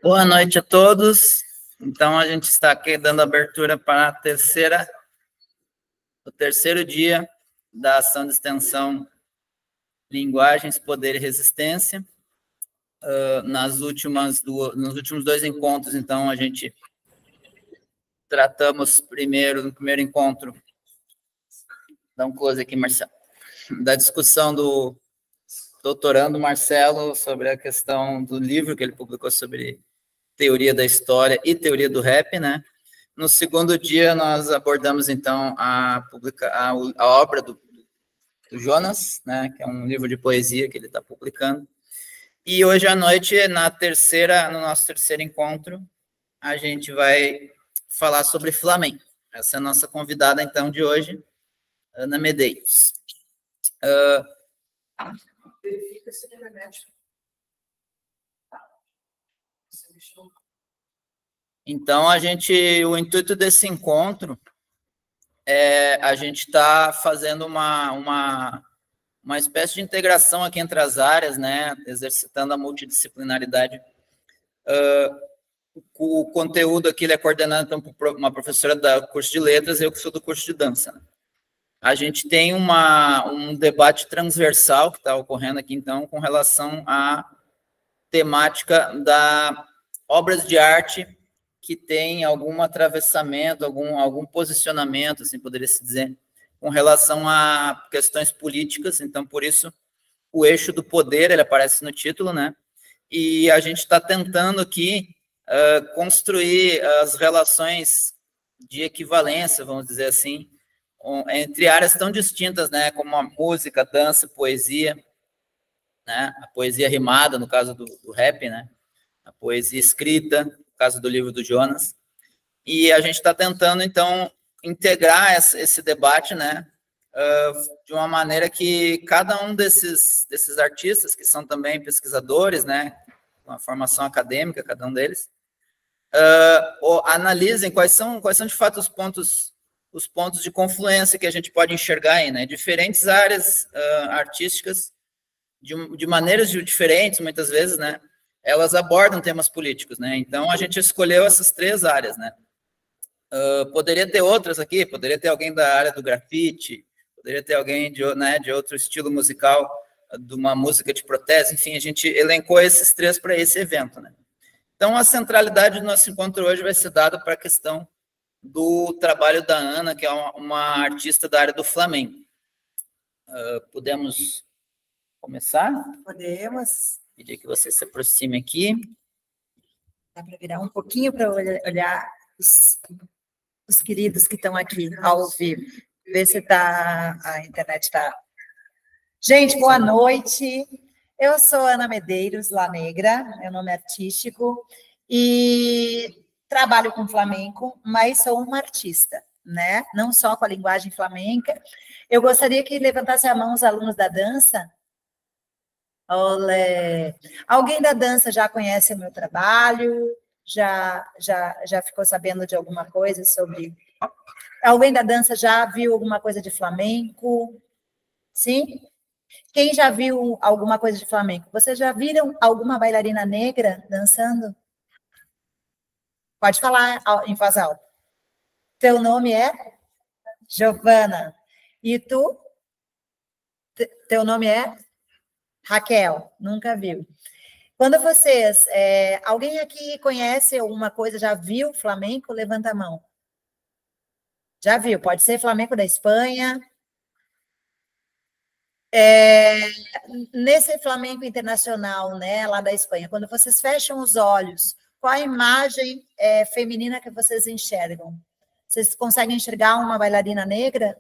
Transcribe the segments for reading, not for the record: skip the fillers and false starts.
Boa noite a todos. Então, a gente está aqui dando abertura para o terceiro dia da ação de extensão Linguagens, Poder e Resistência. Nos últimos dois encontros, então, a gente tratamos no primeiro encontro, dá um close aqui, Marcelo, da discussão do doutorando Marcelo sobre a questão do livro que ele publicou sobre teoria da história e teoria do rap, né? No segundo dia, nós abordamos, então, a obra do Jonas, né? Que é um livro de poesia que ele está publicando. E hoje à noite, no nosso terceiro encontro, a gente vai falar sobre Flamengo. Essa é a nossa convidada, então, de hoje, Ana Medeiros. Verifica se ele remete. Então, o intuito desse encontro é a gente está fazendo uma espécie de integração aqui entre as áreas, né, exercitando a multidisciplinaridade. O conteúdo aqui ele é coordenado então, por uma professora do curso de letras e eu que sou do curso de dança. Né? A gente tem um debate transversal que está ocorrendo aqui, então, com relação à temática da obras de arte que tem algum atravessamento, algum posicionamento, assim poderia se dizer, com relação a questões políticas. Então, por isso, o eixo do poder, ele aparece no título, né? E a gente está tentando aqui construir as relações de equivalência, vamos dizer assim, entre áreas tão distintas, né? Como a música, a dança, a poesia, né? A poesia rimada, no caso do rap, né? A poesia escrita, no caso do livro do Jonas, e a gente está tentando, então, integrar esse debate, né, de uma maneira que cada um desses artistas, que são também pesquisadores, né, com a formação acadêmica, cada um deles, analisem quais são de fato os pontos de confluência que a gente pode enxergar aí, né, diferentes áreas artísticas, de maneiras diferentes, muitas vezes, né, elas abordam temas políticos, né? Então, a gente escolheu essas três áreas, né? Poderia ter outras aqui, poderia ter alguém da área do grafite, poderia ter alguém de outro estilo musical, de uma música de protesto, enfim, a gente elencou esses três para esse evento, né? Então, a centralidade do nosso encontro hoje vai ser dada para a questão do trabalho da Ana, que é uma artista da área do flamenco. Podemos começar? Podemos. Pedir que você se aproxime aqui. Dá para virar um pouquinho para olhar os queridos que estão aqui ao vivo. Ver se a internet está... Gente, boa noite. Eu sou Ana Medeiros La Negra, meu nome é artístico, e trabalho com flamenco, mas sou uma artista, né? Não só com a linguagem flamenca. Eu gostaria que levantasse a mão os alunos da dança. Olé. Alguém da dança já conhece o meu trabalho? Já ficou sabendo de alguma coisa sobre... Alguém da dança já viu alguma coisa de flamenco? Sim? Quem já viu alguma coisa de flamenco? Vocês já viram alguma bailarina negra dançando? Pode falar em voz alta. Teu nome é? Giovana. E tu? Teu nome é? Raquel. Nunca viu. Quando vocês... alguém aqui conhece alguma coisa, já viu flamenco? Levanta a mão. Já viu? Pode ser flamenco da Espanha. Nesse flamenco internacional, né, lá da Espanha, quando vocês fecham os olhos, qual a imagem feminina que vocês enxergam? Vocês conseguem enxergar uma bailarina negra?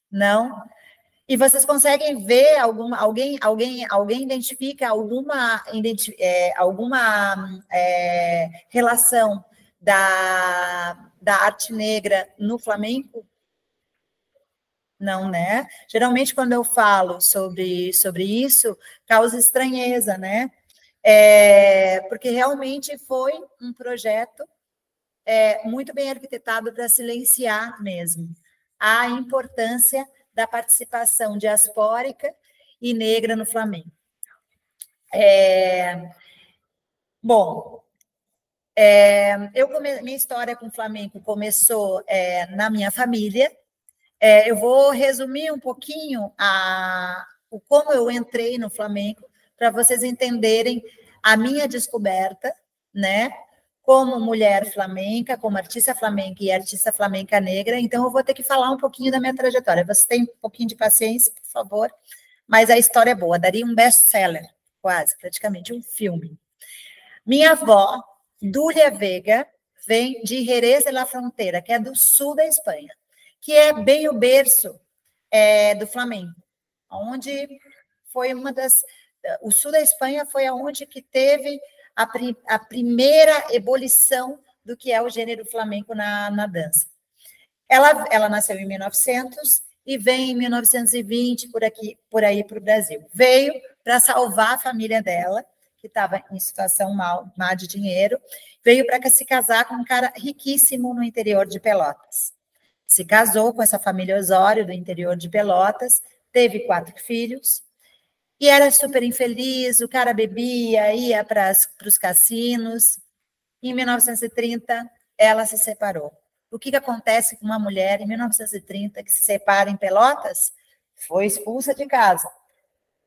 Não? E vocês conseguem ver alguém identifica alguma relação da arte negra no flamenco? Não, né? Geralmente, quando eu falo sobre isso, causa estranheza, né? Porque realmente foi um projeto muito bem arquitetado para silenciar mesmo a importância da participação diaspórica e negra no flamenco. Bom, minha história com o flamenco começou na minha família. Eu vou resumir um pouquinho como eu entrei no flamenco, para vocês entenderem a minha descoberta, né? Como mulher flamenca, como artista flamenca e artista flamenca negra. Então, eu vou ter que falar um pouquinho da minha trajetória. Você tem um pouquinho de paciência, por favor? Mas a história é boa, daria um best-seller, quase, praticamente um filme. Minha avó, Dúlia Vega, vem de Jerez de la Frontera, que é do sul da Espanha, que é bem o berço do flamenco, onde foi o sul da Espanha foi aonde que teve a primeira ebulição do que é o gênero flamenco na dança. Ela nasceu em 1900 e vem em 1920 por aí para o Brasil. Veio para salvar a família dela, que estava em situação má de dinheiro, veio para se casar com um cara riquíssimo no interior de Pelotas. Se casou com essa família Osório do interior de Pelotas, teve 4 filhos, e era super infeliz, o cara bebia, ia para os cassinos. Em 1930, ela se separou. O que acontece com uma mulher em 1930 que se separa em Pelotas? Foi expulsa de casa,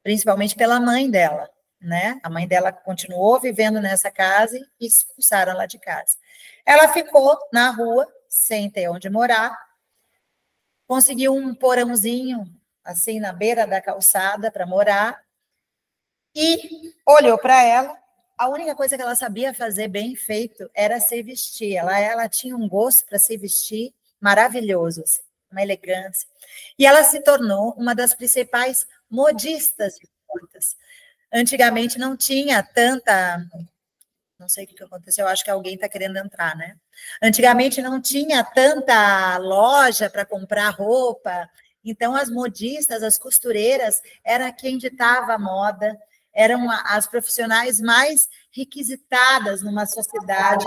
principalmente pela mãe dela, né? A mãe dela continuou vivendo nessa casa e expulsaram ela de casa. Ela ficou na rua, sem ter onde morar, conseguiu um porãozinho, assim, na beira da calçada para morar, e olhou para ela. A única coisa que ela sabia fazer bem feito era se vestir. Ela tinha um gosto para se vestir maravilhoso, assim, uma elegância. E ela se tornou uma das principais modistas de Pelotas. Antigamente não tinha tanta... Não sei o que aconteceu, eu acho que alguém está querendo entrar, né? Antigamente não tinha tanta loja para comprar roupa, então as modistas, as costureiras, era quem ditava a moda, eram as profissionais mais requisitadas numa sociedade,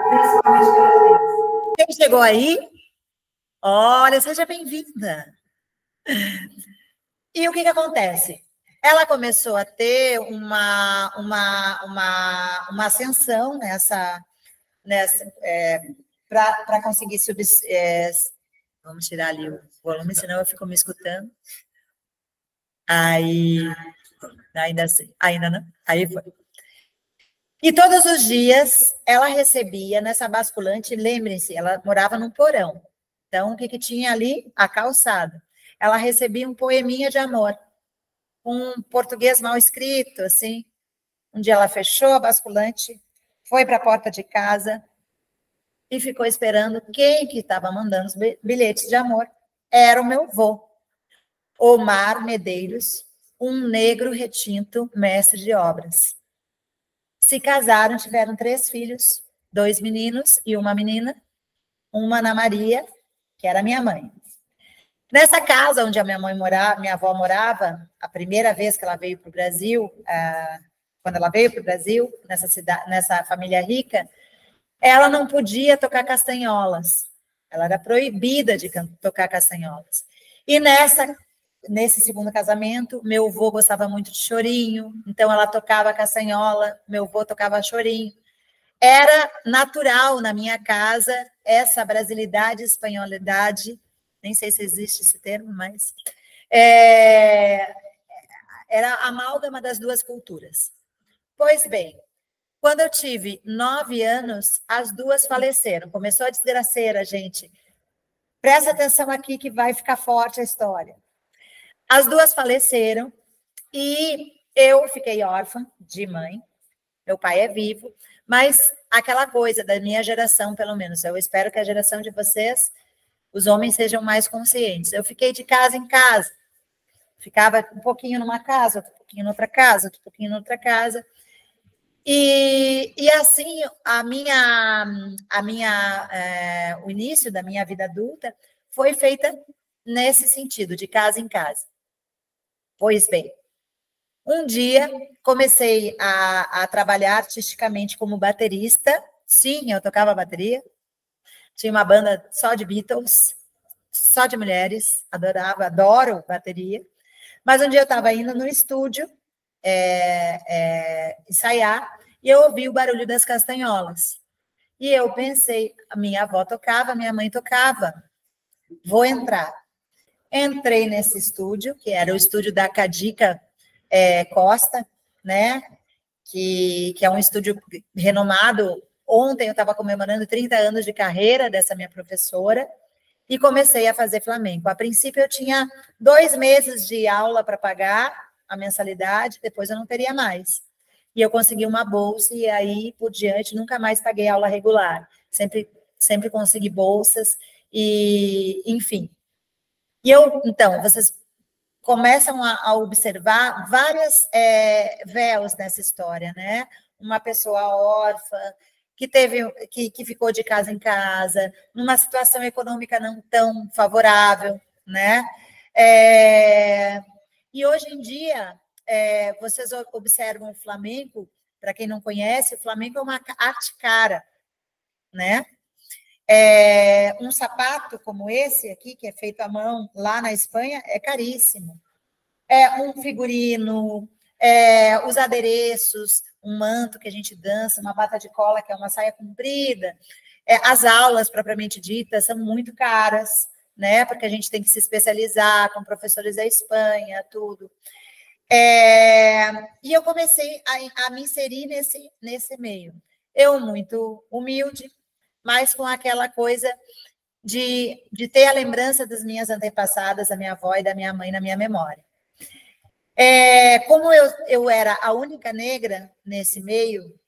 principalmente pela. Quem chegou aí? Olha, seja bem-vinda. E o que acontece? Ela começou a ter uma ascensão para conseguir subir. Vamos tirar ali o volume, senão eu fico me escutando. Aí, ainda não. Aí foi. E todos os dias ela recebia nessa basculante, lembrem-se, ela morava num porão. Então, o que tinha ali? A calçada. Ela recebia um poeminha de amor, um português mal escrito, assim. Um dia ela fechou a basculante, foi para a porta de casa e ficou esperando quem que estava mandando os bilhetes de amor. Era o meu vô, Omar Medeiros, um negro retinto, mestre de obras. Se casaram, tiveram 3 filhos, 2 meninos e uma menina, uma Ana Maria, que era minha mãe. Nessa casa onde minha avó morava, a primeira vez que ela veio para o Brasil, quando ela veio para o Brasil, nessa família rica, ela não podia tocar castanholas. Ela era proibida de tocar castanholas. E nesse segundo casamento, meu avô gostava muito de chorinho, então ela tocava castanhola, meu avô tocava chorinho. Era natural na minha casa essa brasilidade, espanholidade, nem sei se existe esse termo, mas era a amálgama das duas culturas. Pois bem, quando eu tive 9 anos, as duas faleceram. Começou a desgraceira, gente. Presta atenção aqui que vai ficar forte a história. As duas faleceram e eu fiquei órfã de mãe. Meu pai é vivo, mas aquela coisa da minha geração, pelo menos, eu espero que a geração de vocês, os homens, sejam mais conscientes. Eu fiquei de casa em casa. Ficava um pouquinho numa casa, outro pouquinho noutra casa, outro pouquinho noutra casa. E assim, o início da minha vida adulta foi feita nesse sentido, de casa em casa. Pois bem, um dia comecei a trabalhar artisticamente como baterista. Sim, eu tocava bateria. Tinha uma banda só de Beatles, só de mulheres. Adoro bateria. Mas um dia eu estava indo no estúdio ensaiar, e eu ouvi o barulho das castanholas. E eu pensei, a minha avó tocava, minha mãe tocava, vou entrar. Entrei nesse estúdio, que era o estúdio da Cadica Costa, né? Que é um estúdio renomado. Ontem eu estava comemorando 30 anos de carreira dessa minha professora e comecei a fazer flamenco. A princípio eu tinha 2 meses de aula para pagar a mensalidade, depois eu não teria mais. E eu consegui uma bolsa e aí, por diante, nunca mais paguei aula regular. Sempre consegui bolsas e, enfim. E então, vocês começam a observar várias véus nessa história, né? Uma pessoa órfã, que ficou de casa em casa, numa situação econômica não tão favorável, né? E hoje em dia, vocês observam o flamenco, para quem não conhece, o flamenco é uma arte cara, né? Um sapato como esse aqui, que é feito à mão lá na Espanha, é caríssimo. Um figurino, os adereços, um manto que a gente dança, uma bata de cola, que é uma saia comprida. As aulas, propriamente ditas, são muito caras, né? Porque a gente tem que se especializar com professores da Espanha, tudo. E eu comecei a me inserir nesse meio. Eu, muito humilde, mas com aquela coisa de ter a lembrança das minhas antepassadas, da minha avó e da minha mãe na minha memória. Como eu era a única negra nesse meio,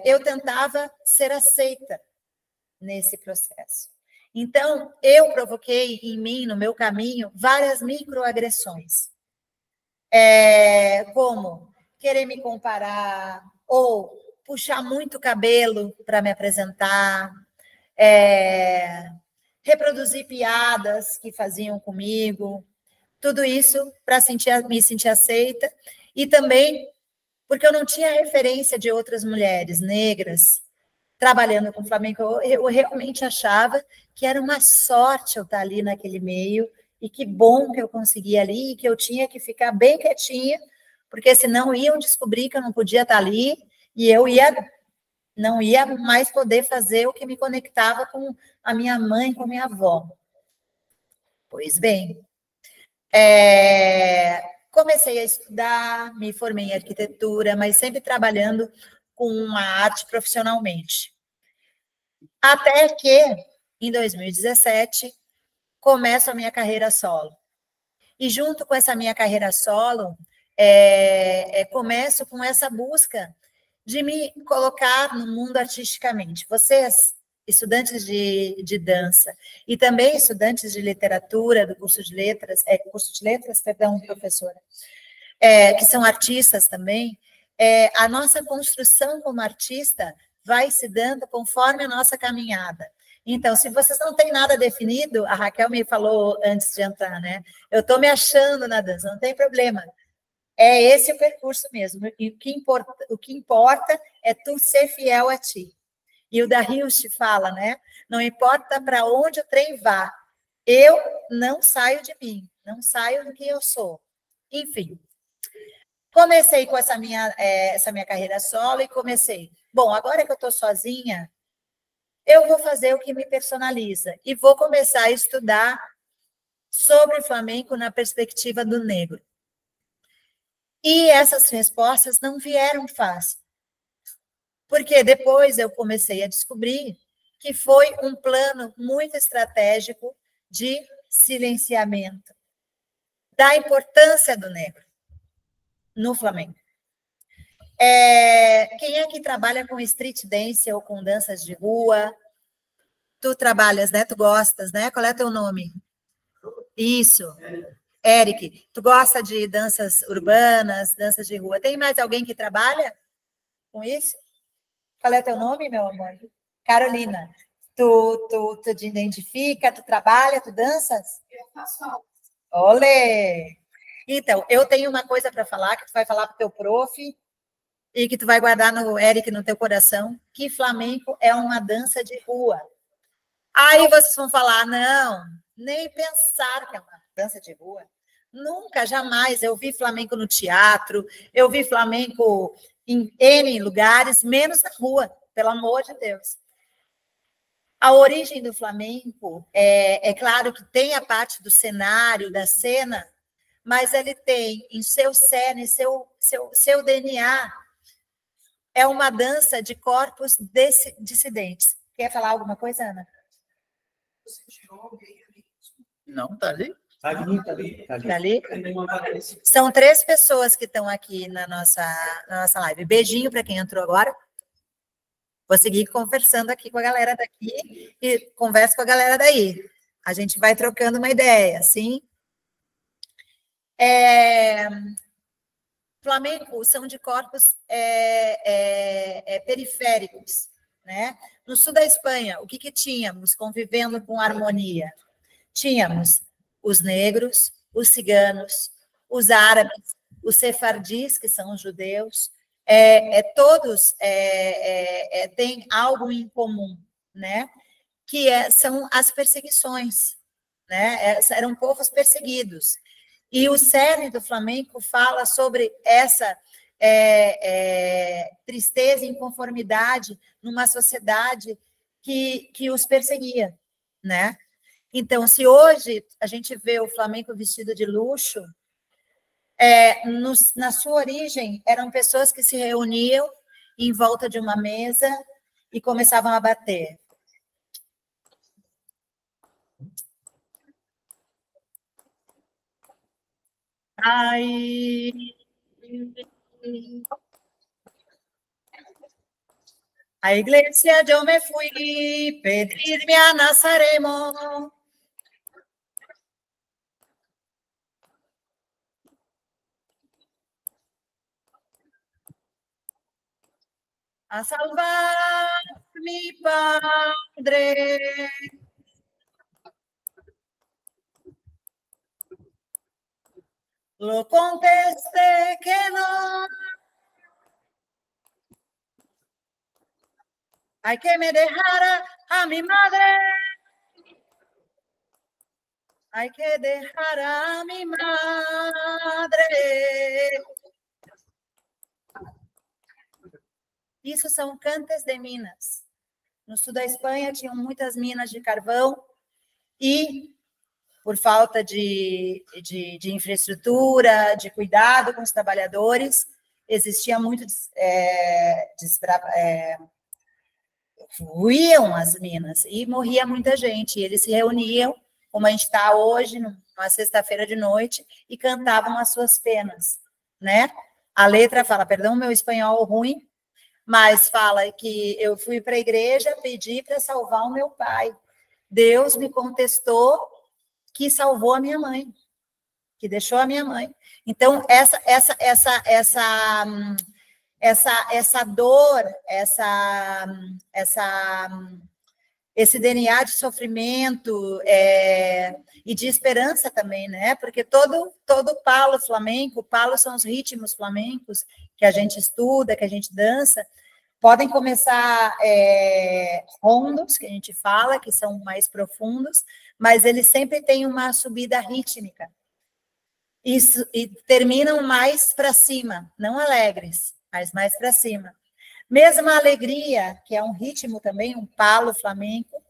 eu tentava ser aceita nesse processo. Então, eu provoquei em mim, no meu caminho, várias microagressões. Como querer me comparar, ou puxar muito cabelo para me apresentar, reproduzir piadas que faziam comigo, tudo isso para me sentir aceita, e também porque eu não tinha referência de outras mulheres negras trabalhando com flamenco. Eu realmente achava que era uma sorte eu estar ali naquele meio, e que bom que eu consegui ali, e que eu tinha que ficar bem quietinha, porque senão iam descobrir que eu não podia estar ali, e eu não ia mais poder fazer o que me conectava com a minha mãe, com a minha avó. Pois bem, comecei a estudar, me formei em arquitetura, mas sempre trabalhando com a arte profissionalmente. Até que, em 2017, começo a minha carreira solo. E junto com essa minha carreira solo, começo com essa busca de me colocar no mundo artisticamente. Vocês, estudantes de dança, e também estudantes de literatura, do curso de letras, perdão, professora, que são artistas também, a nossa construção como artista vai se dando conforme a nossa caminhada. Então, se vocês não têm nada definido, a Raquel me falou antes de entrar, né? Eu estou me achando na dança, não tem problema. É esse o percurso mesmo. E o que importa é tu ser fiel a ti. E o da Hilst fala, né? Não importa para onde o trem vá, eu não saio de mim, não saio do que eu sou. Enfim, comecei com essa minha carreira solo e comecei. Bom, agora que eu estou sozinha, eu vou fazer o que me personaliza e vou começar a estudar sobre flamenco na perspectiva do negro. E essas respostas não vieram fácil, porque depois eu comecei a descobrir que foi um plano muito estratégico de silenciamento da importância do negro no flamenco. Quem é que trabalha com street dance ou com danças de rua? Tu trabalhas, né? Tu gostas, né? Qual é teu nome? Isso. Eric, tu gosta de danças urbanas, danças de rua? Tem mais alguém que trabalha com isso? Qual é teu nome, meu amor? Carolina. Tu te identifica, tu trabalha, tu danças? Eu faço aula. Olê! Então, eu tenho uma coisa para falar, que tu vai falar para o teu prof, e que tu vai guardar no Eric, no teu coração, que flamenco é uma dança de rua. Aí vocês vão falar, não, nem pensar que é uma dança de rua. Nunca, jamais. Eu vi flamenco no teatro, eu vi flamenco em N lugares, menos na rua, pelo amor de Deus. A origem do flamenco, é claro que tem a parte do cenário, da cena, mas ele tem em seu cerne, seu DNA, é uma dança de corpos dissidentes. Quer falar alguma coisa, Ana? Não, tá ali? Tá ali? São 3 pessoas que estão aqui na nossa live. Beijinho para quem entrou agora. Vou seguir conversando aqui com a galera daqui e converso com a galera daí. A gente vai trocando uma ideia, sim? Flamenco são de corpos periféricos, né? No sul da Espanha, o que tínhamos convivendo com harmonia? Tínhamos os negros, os ciganos, os árabes, os sefardis, que são os judeus, todos têm algo em comum, né? Que são as perseguições, né? Eram povos perseguidos. E o cerne do flamenco fala sobre essa tristeza e inconformidade numa sociedade que os perseguia, né? Então, se hoje a gente vê o flamenco vestido de luxo, na sua origem, eram pessoas que se reuniam em volta de uma mesa e começavam a bater. Ai... A iglesia yo me fui, pedirme a Nazareno. A salvar mi padre. Lo contesté que no. Hay que me dejara a mi madre. Hay que dejar a mi madre. Isso são Cantes de Minas. No sul da Espanha tinham muitas minas de carvão e, por falta de infraestrutura, de cuidado com os trabalhadores, existia muito ruíam as minas e morria muita gente. E eles se reuniam, como a gente está hoje, numa sexta-feira de noite, e cantavam as suas penas, né? A letra fala, perdão, meu espanhol ruim, mas fala que eu fui para a igreja pedir para salvar o meu pai. Deus me contestou que salvou a minha mãe, que deixou a minha mãe. Então, essa dor, esse DNA de sofrimento e de esperança também, né? Porque todo palo flamenco, palo são os ritmos flamencos que a gente estuda, que a gente dança, podem começar rondos, que a gente fala, que são mais profundos, mas eles sempre têm uma subida rítmica. Isso, e terminam mais para cima, não alegres, mas mais para cima. Mesmo a alegria, que é um ritmo também, um palo flamenco,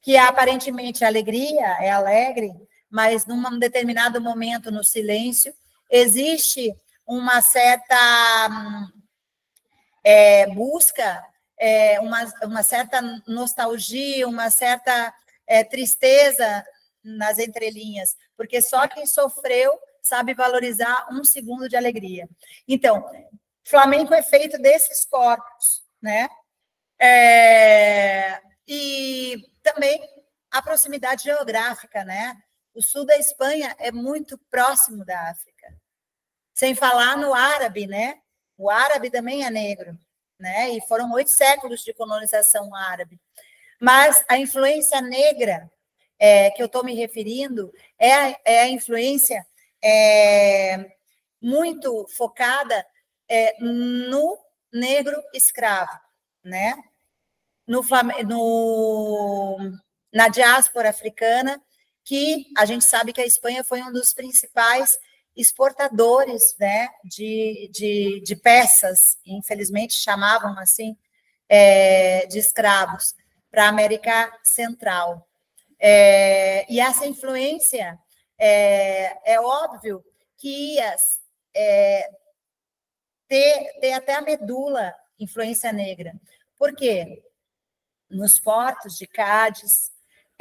que aparentemente a alegria é alegre, mas num determinado momento no silêncio, existe uma certa busca, uma certa nostalgia, uma certa tristeza nas entrelinhas, porque só quem sofreu sabe valorizar 1 segundo de alegria. Então, flamenco é feito desses corpos, né? E também a proximidade geográfica, né? O sul da Espanha é muito próximo da África. Sem falar no árabe, né? O árabe também é negro, né? E foram 8 séculos de colonização árabe. Mas a influência negra que eu estou me referindo é a influência muito focada no negro escravo, né? Na diáspora africana, que a gente sabe que a Espanha foi um dos principais exportadores, né, de peças, infelizmente chamavam assim, de escravos, para a América Central. E essa influência, é óbvio que ia ter até a medula influência negra. Por quê? Nos portos de Cádiz,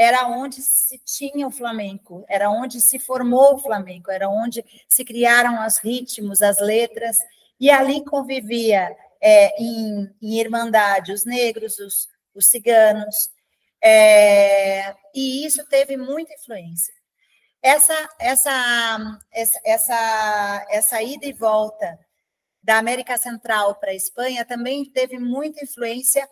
era onde se tinha o flamenco, era onde se formou o flamenco, era onde se criaram os ritmos, as letras, e ali convivia em irmandade os negros, os ciganos, e isso teve muita influência. Essa ida e volta da América Central para a Espanha também teve muita influência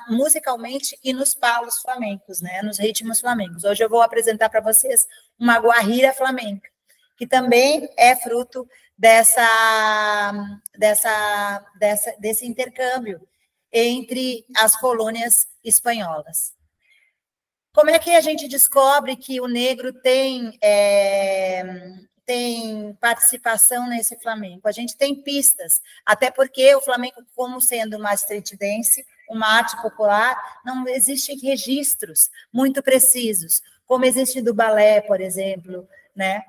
musicalmente e nos palos flamencos, né, nos ritmos flamencos. Hoje eu vou apresentar para vocês uma guarrira flamenca, que também é fruto desse intercâmbio entre as colônias espanholas. Como é que a gente descobre que o negro tem participação nesse flamenco? A gente tem pistas, até porque o flamenco, como sendo uma street dance, uma arte popular, não existem registros muito precisos, como existe do balé, por exemplo, né?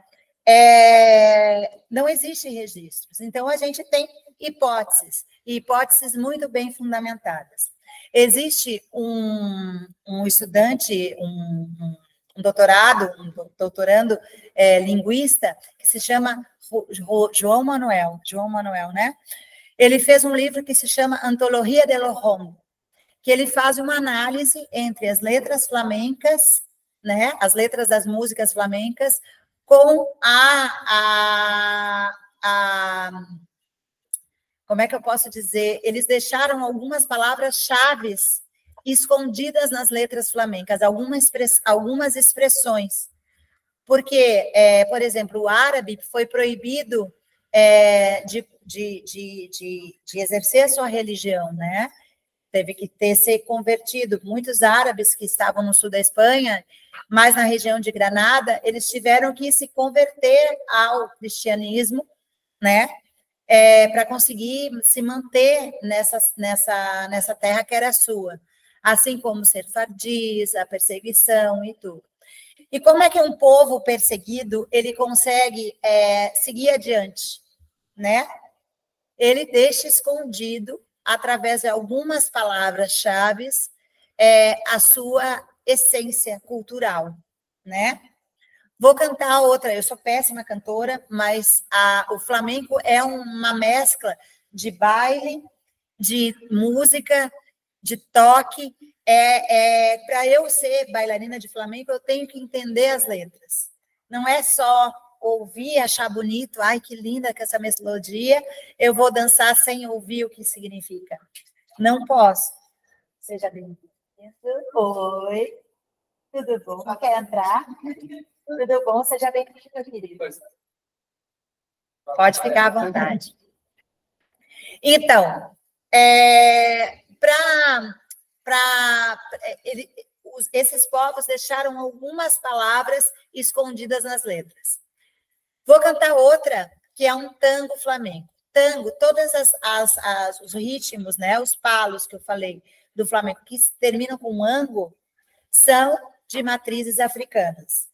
Não existem registros. Então, a gente tem hipóteses, e hipóteses muito bem fundamentadas. Existe um estudante, um doutorando linguista, que se chama João Manuel, né? Ele fez um livro que se chama Antologia de lo Ronco, que ele faz uma análise entre as letras flamencas, né? As letras das músicas flamencas, com como é que eu posso dizer? Eles deixaram algumas palavras-chave escondidas nas letras flamencas, algumas expressões. Porque, por exemplo, o árabe foi proibido de exercer a sua religião, né? Teve que ser convertido. Muitos árabes que estavam no sul da Espanha, mas na região de Granada, eles tiveram que se converter ao cristianismo, né? Para conseguir se manter nessa terra que era sua, assim como ser sefardis, a perseguição e tudo. E como é que um povo perseguido ele consegue seguir adiante, né? Ele deixa escondido, através de algumas palavras-chave, a sua essência cultural, né? Vou cantar outra, eu sou péssima cantora, mas o flamenco é uma mescla de baile, de música, de toque. Para eu ser bailarina de flamenco, eu tenho que entender as letras. Não é só ouvir, achar bonito, ai, que linda que essa melodia, eu vou dançar sem ouvir o que significa. Não posso. Seja bem-vindo. Oi, tudo bom? Quer entrar? Tudo bom? Seja bem-vindo, meu querido. Pode ficar à vontade. Então, esses povos deixaram algumas palavras escondidas nas letras. Vou cantar outra, que é um tango flamenco. Tango, todos os ritmos, né, os palos que eu falei do flamenco, que terminam com ango, são de matrizes africanas.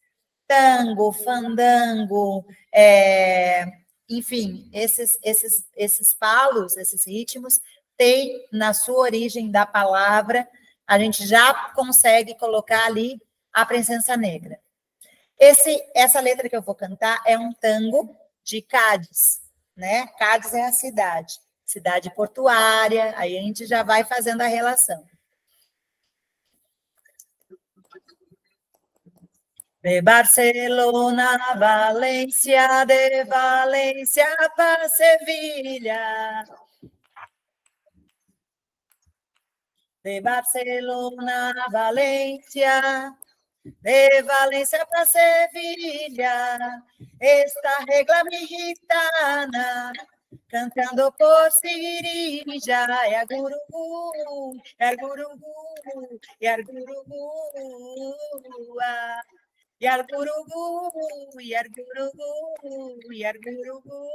Tango, fandango, enfim, esses palos, esses ritmos, têm na sua origem da palavra, a gente já consegue colocar ali a presença negra. Essa letra que eu vou cantar é um tango de Cádiz, né? Cádiz é a cidade portuária, aí a gente já vai fazendo a relação. De Barcelona a Valência, de Valência para Sevilha. De Barcelona a Valência, de Valência para Sevilha, esta regla mi gitana, cantando por Sigirija, Yargurugu, Yargurugu, Yargurugu, Yargurugu, Yargurugu, Yargurugu.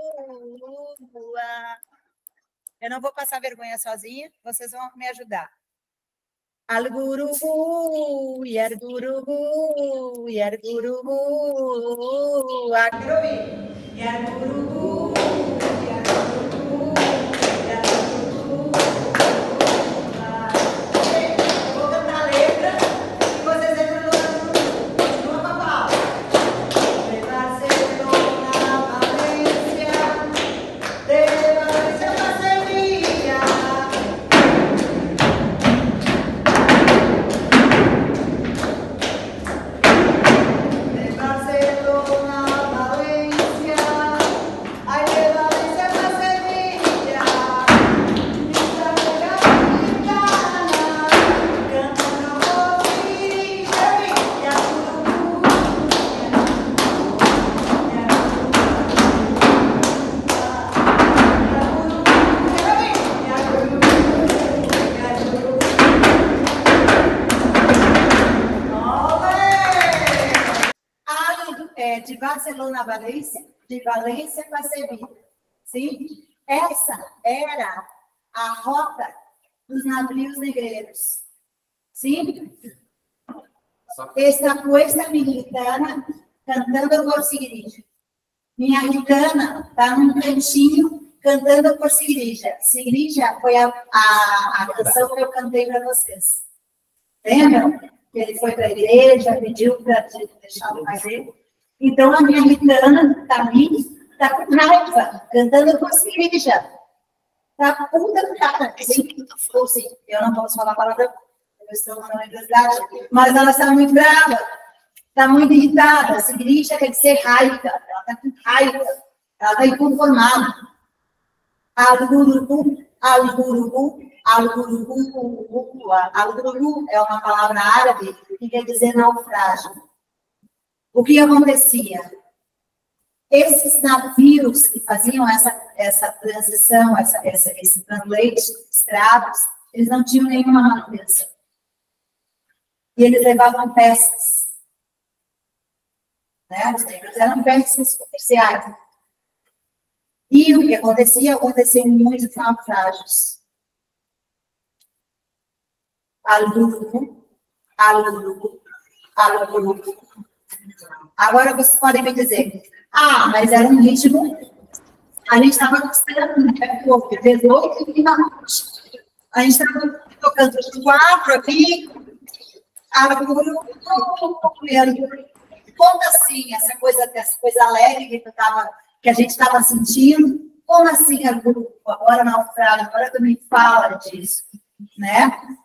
Eu não vou passar vergonha sozinha, vocês vão me ajudar. Algurugu, Yargurugu, Yargurugu, Yargurugu, Yargurugu. De Barcelona a Valência, de Valência para Sevilha. Sim? Essa era a rota dos navios negreiros. Sim? Esta cuesta minha gitana cantando por Sigirija. Minha gitana está num cantinho cantando por Sigirija. Sigirija foi a canção que eu cantei para vocês. Lembram? Ele foi para a igreja, pediu para deixar o pai dele. Então, a minha gitana, também, está com raiva, cantando por Sigirija. Está puta com cara. Ou sim, eu não posso falar a palavra, eu estou falando em verdade, mas ela está muito brava, está muito irritada. Sigirija quer dizer raiva, ela está com raiva, ela está inconformada. Algurugu, algurugu, algurugu, algurugu é uma palavra árabe que quer dizer naufrágio. O que acontecia? Esses navios que faziam essa transição, esse translate, escravos, eles não tinham nenhuma manutenção. E eles levavam peças. Né? Os negros eram peças comerciais. E o que acontecia? Aconteciam muitos naufrágios. Algurugu, algurugu, algurugu. Agora vocês podem me dizer, mas era um ritmo, a gente estava considerando, né? 18 e 20. A gente estava tocando os 4 aqui, como assim, essa coisa alegre que a gente estava sentindo, como assim, agora na Austrália, agora também fala disso, né?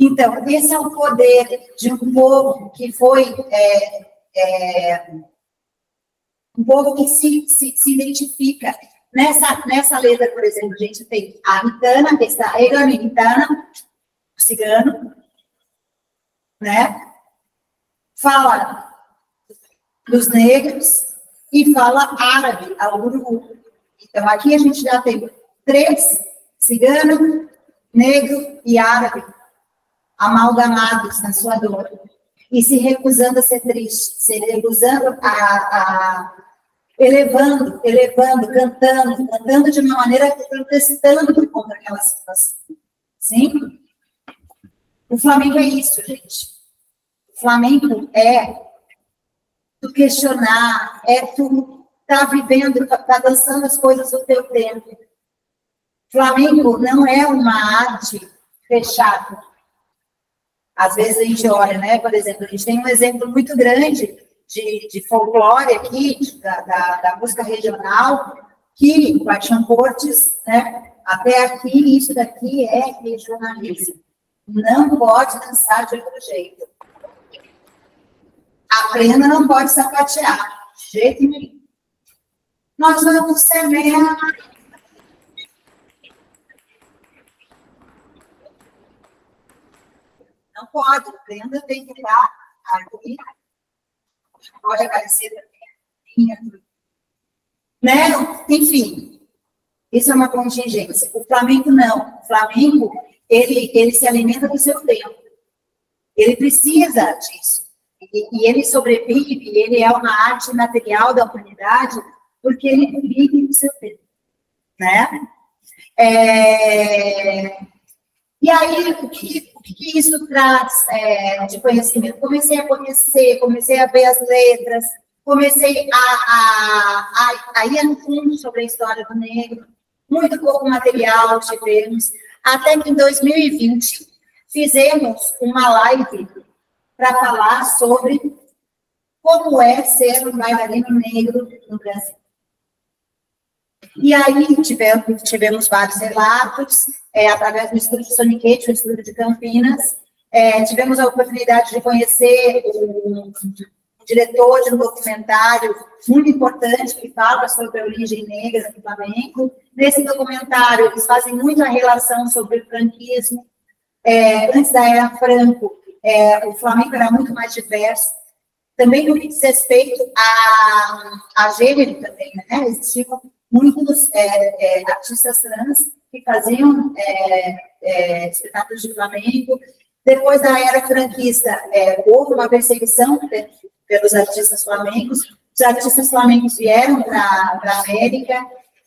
Então, esse é o poder de um povo que foi um povo que se identifica. Nessa letra, por exemplo, a gente tem a gitana, que está a gitana, o cigano, né? Fala dos negros e fala árabe, ao urubu. Então, aqui a gente já tem 3, cigano, negro e árabe, amalgamados na sua dor, e se recusando a ser triste, se recusando elevando, cantando de uma maneira protestando contra aquela situação. Sim? O flamenco é isso, gente. O flamenco é tu questionar, é tu tá vivendo, tá dançando as coisas do teu tempo. Flamenco não é uma arte fechada. Às vezes a gente olha, né? Por exemplo, a gente tem um exemplo muito grande de folclore aqui, da música regional, que Paixão Cortes, né? Até aqui, isso daqui é regionalismo. Não pode dançar de outro jeito. A prenda não pode sapatear, de jeito nenhum. Nós vamos semear. Não pode, a prenda tem que estar aqui. Pode aparecer também, né? Enfim, Isso é uma contingência. O flamenco não. O flamenco, ele se alimenta do seu tempo. Ele precisa disso. E ele sobrevive, ele é uma arte material da humanidade, porque ele vive do seu tempo. Né? E aí, o que isso traz de conhecimento? Comecei a conhecer, comecei a ver as letras, comecei a ir no fundo sobre a história do negro, muito pouco material tivemos, até que em 2020 fizemos uma live para falar sobre como é ser um bailarino negro no Brasil. E aí tivemos vários relatos, através do Estúdio Soniquete, o Estúdio de Campinas, tivemos a oportunidade de conhecer o diretor de um documentário muito importante que fala sobre a origem negra do flamenco. Nesse documentário, eles fazem muito a relação sobre o franquismo. Antes da era Franco, o flamenco era muito mais diverso. Também no que diz respeito a gênero também, né? Existiam muitos artistas trans que faziam espetáculos de flamenco. Depois da era franquista, houve uma perseguição pelos artistas flamencos. Os artistas flamencos vieram para a América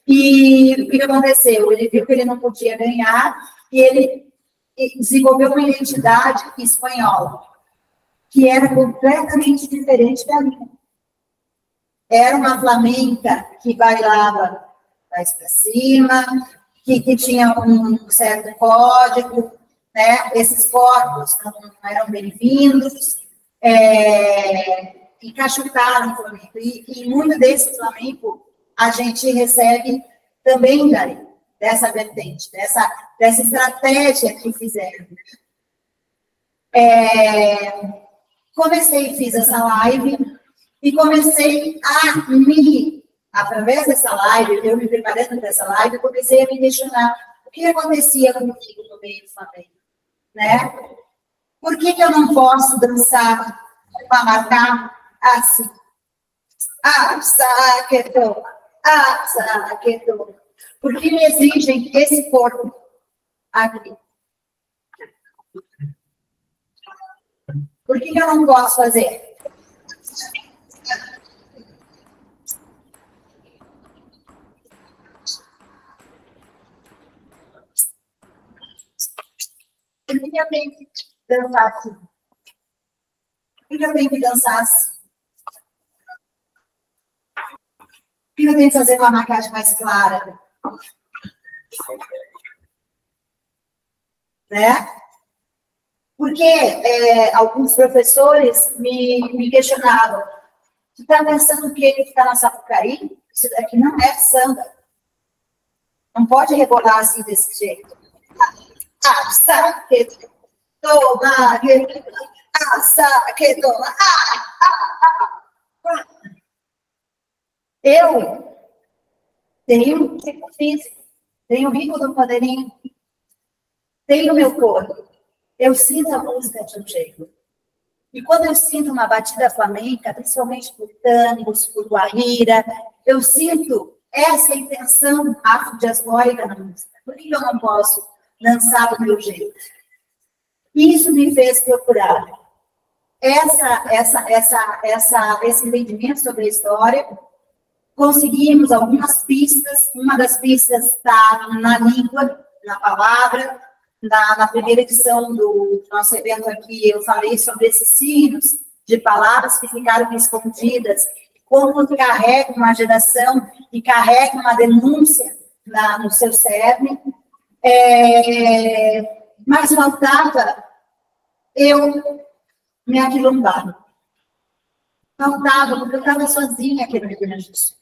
e o que aconteceu? Ele viu que ele não podia ganhar e ele desenvolveu uma identidade espanhola, que era completamente diferente da minha. Era uma flamenca que bailava mais para cima, que tinha um certo código, né? Esses códigos não eram bem-vindos, e cachucaram o flamenco. E muito desse flamenco a gente recebe também daí, dessa vertente, dessa estratégia que fizeram. Fiz essa live e comecei através dessa live, eu me preparando para essa live, comecei a me questionar o que acontecia comigo no meio do flamenco, né? Por que eu não posso dançar para marcar assim? Por que me exigem esse corpo aqui? Por que eu não posso fazer? Por que eu tenho que dançar assim? Por que eu tenho que dançar assim? Por que eu tenho que fazer uma maquiagem mais clara? Né? Porque alguns professores me questionavam: tu está dançando o quê? Que está na Sapucaí? Isso daqui não é samba. Não pode rebolar assim desse jeito. Eu tenho tipo físico, tenho o rico do poderinho, tenho o meu corpo. Eu sinto a música de um jeito. E quando eu sinto uma batida flamenca, principalmente por tangos, por guarira, eu sinto essa intenção afro-diaspórica na música. Por que eu não posso dançar do meu jeito? Isso me fez procurar esse entendimento sobre a história. Conseguimos algumas pistas. Uma das pistas está na língua, na palavra. Na primeira edição do nosso evento aqui, eu falei sobre esses signos de palavras que ficaram escondidas, como carrega uma geração e carrega uma denúncia no seu cerne. Mas faltava eu me aquilombar. Faltava, porque eu estava sozinha aqui no Rio Grande do Sul.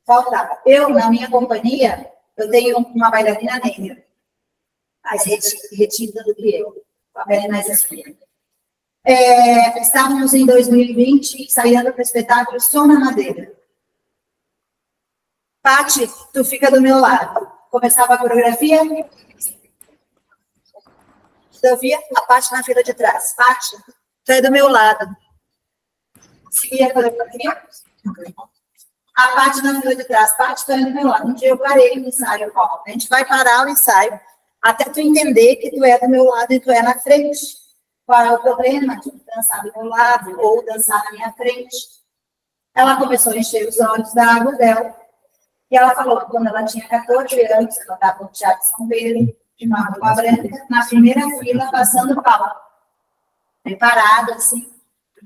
Faltava. Eu, na minha companhia, eu tenho uma bailarina negra, mais retida do que eu, com a pele mais escura. Estávamos em 2020, ensaiando para o espetáculo Som na Madeira. Pati, tu fica do meu lado. Começava a coreografia, eu via a Pati na fila de trás. Pati, tu é do meu lado. Seguia a coreografia. A Paty na fila de trás, Paty está do meu lado. Um dia eu parei o ensaio, ó, a gente vai parar o ensaio até tu entender que tu é do meu lado e tu é na frente. Qual é o problema de dançar do meu lado ou dançar na minha frente? Ela começou a encher os olhos da água dela. E ela falou que quando ela tinha 14 anos, ela estava no Teatro São Pedro, de uma roupa branca, na primeira fila, passando palco. Preparada, assim.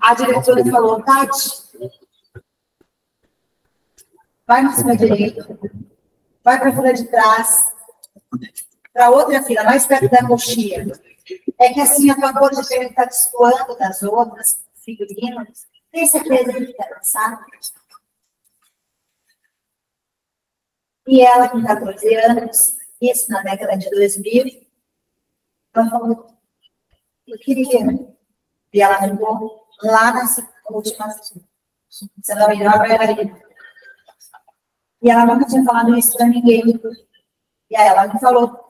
A diretora falou, Tati, vai na fila direita, vai para a fila de trás, para outra fila, mais perto da coxinha. É que assim a tua cor de pele está destoando das outras figurinas. Tem certeza que quer dançar? E ela, com 14 anos, isso na década de 2000, ela falou, eu queria. E ela ficou lá nessa última sendo a melhor bailarina. E ela nunca tinha falado isso para ninguém. E aí ela me falou.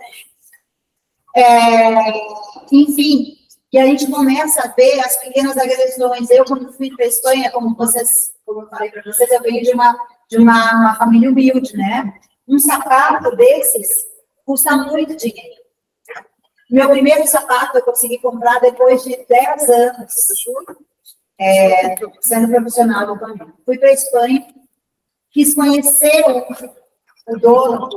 Enfim, e a gente começa a ver as pequenas agressões. Eu, quando fui para a Espanha, como eu falei para vocês, eu venho de uma família humilde, né? Um sapato desses custa muito dinheiro. Meu primeiro sapato eu consegui comprar depois de 10 anos, sendo profissional também. Fui para a Espanha, quis conhecer o dono,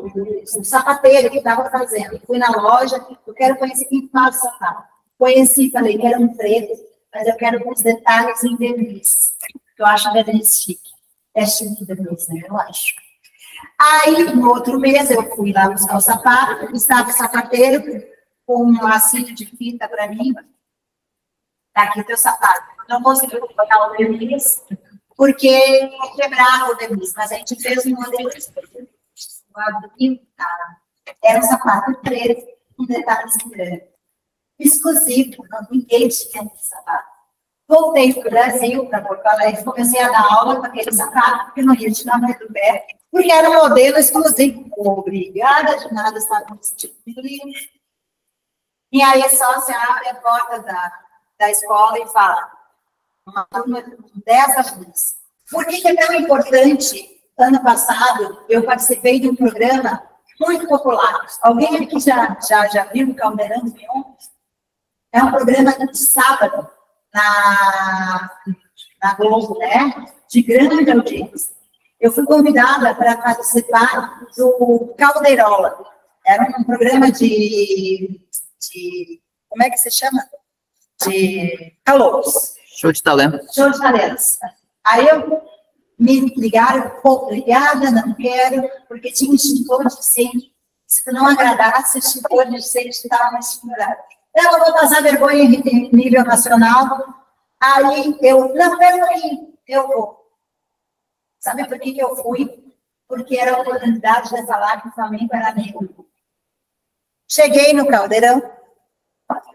o sapateiro que estava fazendo. Fui na loja, eu quero conhecer quem faz o sapato. Conheci, falei, quero um preto, mas eu quero com os detalhes em verniz. Eu acho verniz chique. É chique verniz, né? Eu acho. Aí, no outro mês, eu fui lá buscar o sapato, estava o sapateiro com um lacinho de fita para mim. Tá aqui teu sapato. Não conseguiu botar o verniz, porque quebrava o verniz, mas a gente fez um modelo era um sapato preto, com detalhes em branco. Exclusivo, ninguém tinha esse sapato. Voltei para o Brasil, para Porto Alegre, comecei a dar aula com aquele sapato, porque não ia tirar mais do pé, porque era um modelo exclusivo. Obrigada, de nada, estava com esse tipo de livro. E aí só você abre a porta da escola e fala, uma turma de 10 alunos. Por que é tão importante? Ano passado, eu participei de um programa muito popular. Alguém aqui já viu o Caldeirão do Mion? É um programa de sábado, na Globo, né? De grande audiência. Eu fui convidada para participar do Caldeirola. Era um programa de como é que se chama? De calouros. Show de talento. Show de talentos. Aí me ligaram, pô, obrigada, não quero, porque tinha um extintor de incêndio. Se tu não agradasse, o extintor de incêndio estava mais estimulado. Eu vou passar vergonha em nível nacional. Aí não, peraí, eu vou. Sabe por que eu fui? Porque era a oportunidade de falar que o Flamengo era negro. Cheguei no Caldeirão,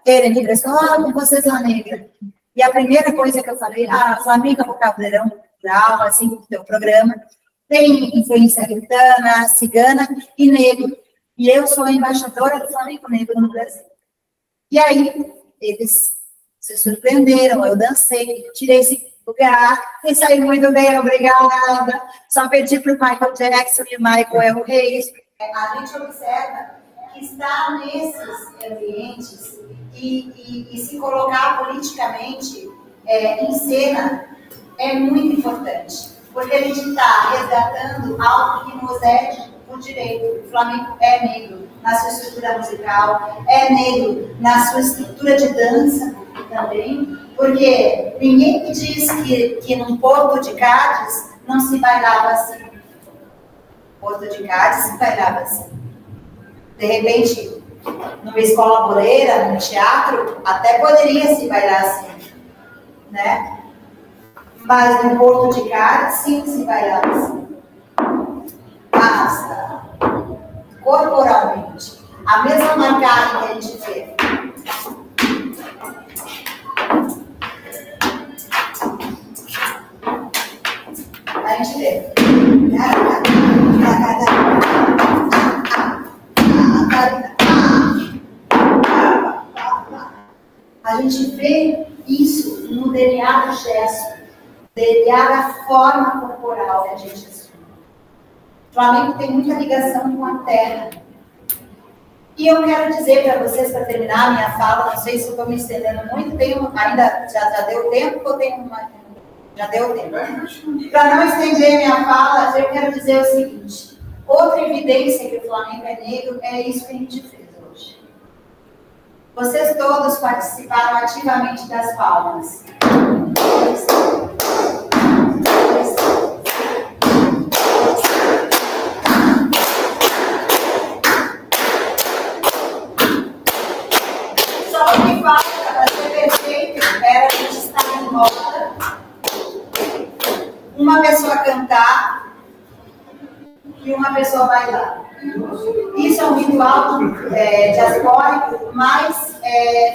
ele me disse, vocês são negra. E a primeira coisa que eu falei, Flamengo é o Caldeirão, aula, assim, do teu programa, tem influência gitana, cigana e negro. E eu sou a embaixadora do Flamengo Negro no Brasil. E aí, eles se surpreenderam, eu dancei, tirei esse lugar, e saí muito bem, obrigada. Só pedi para o Michael Jackson e o Michael é o rei. A gente observa que estar nesses ambientes e se colocar politicamente em cena é muito importante, porque a gente está resgatando algo que nos é por direito. O Flamengo é negro na sua estrutura musical, é negro na sua estrutura de dança também, porque ninguém me diz que num Porto de Cádiz não se bailava assim. Porto de Cádiz se bailava assim. De repente, numa escola boleira, num teatro, até poderia se bailar assim, né? Mas no Porto de Cádiz, sim, se bailava assim. Mas, corporalmente, a mesma marcagem que a gente vê. A gente vê. A gente vê isso no DNA do gesto, DNA da forma corporal que a gente assume. O Flamengo tem muita ligação com a terra. E eu quero dizer para vocês, para terminar a minha fala, não sei se eu estou me estendendo muito, ainda já deu tempo ou tem uma... Já deu tempo. Para não estender minha fala, eu quero dizer o seguinte, outra evidência que o Flamengo é negro é isso que a gente fez hoje. Vocês todos participaram ativamente das palmas. Só o que falta para ser perfeito era a gente estar em roda, uma pessoa cantar e uma pessoa bailar. Isso é um ritual diaspórico mais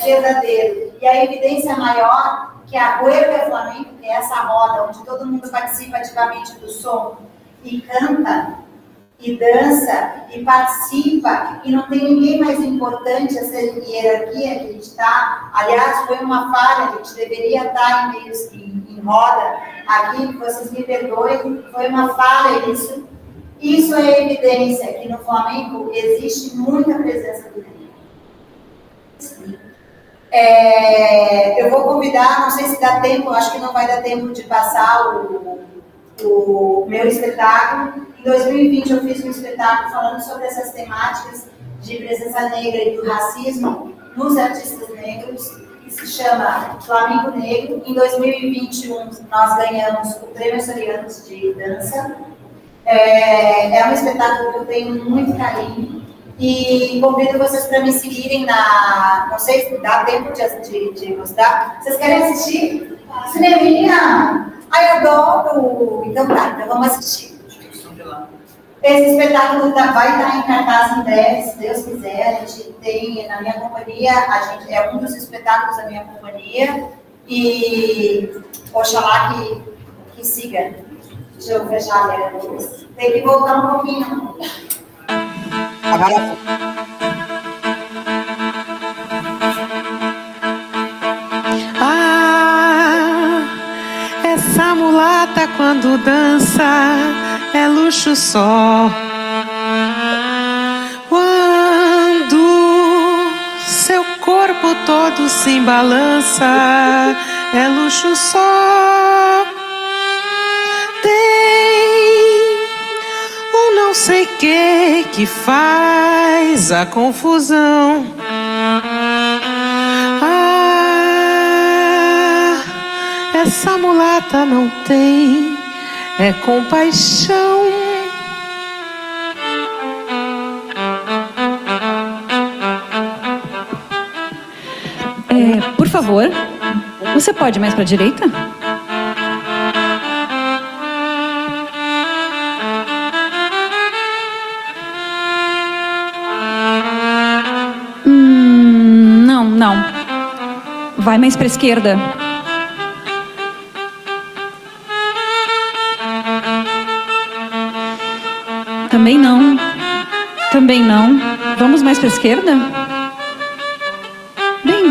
verdadeiro. E a evidência maior que a Huerta Flamengo, que é essa roda onde todo mundo participa ativamente do som e canta e dança e participa, e não tem ninguém mais importante essa hierarquia que a gente está. Aliás, foi uma falha, a gente deveria estar em roda aqui, que vocês me perdoem, foi uma falha isso. Isso é evidência que no Flamengo existe muita presença do negro. Eu vou convidar, não sei se dá tempo, acho que não vai dar tempo de passar o meu espetáculo. Em 2020 eu fiz um espetáculo falando sobre essas temáticas de presença negra e do racismo nos artistas negros, que se chama Flamengo Negro. Em 2021 nós ganhamos o Prêmio Sorianos de Dança. É um espetáculo que eu tenho muito carinho e convido vocês para me seguirem não sei se dá tempo de mostrar. Vocês querem assistir? Cineminha! Ai, adoro! Então tá, então vamos assistir. Esse espetáculo vai estar em cartaz em breve, se Deus quiser. A gente tem, na minha companhia, é um dos espetáculos da minha companhia e oxalá que siga. Deixa eu fechar a luz. Tem que voltar um pouquinho. Agora. Essa mulata quando dança é luxo só. Quando seu corpo todo se balança é luxo só. Não sei que faz a confusão. Essa mulata não tem compaixão. Por favor, você pode ir mais para a direita? Não. Vai mais para a esquerda. Também não. Vamos mais para a esquerda?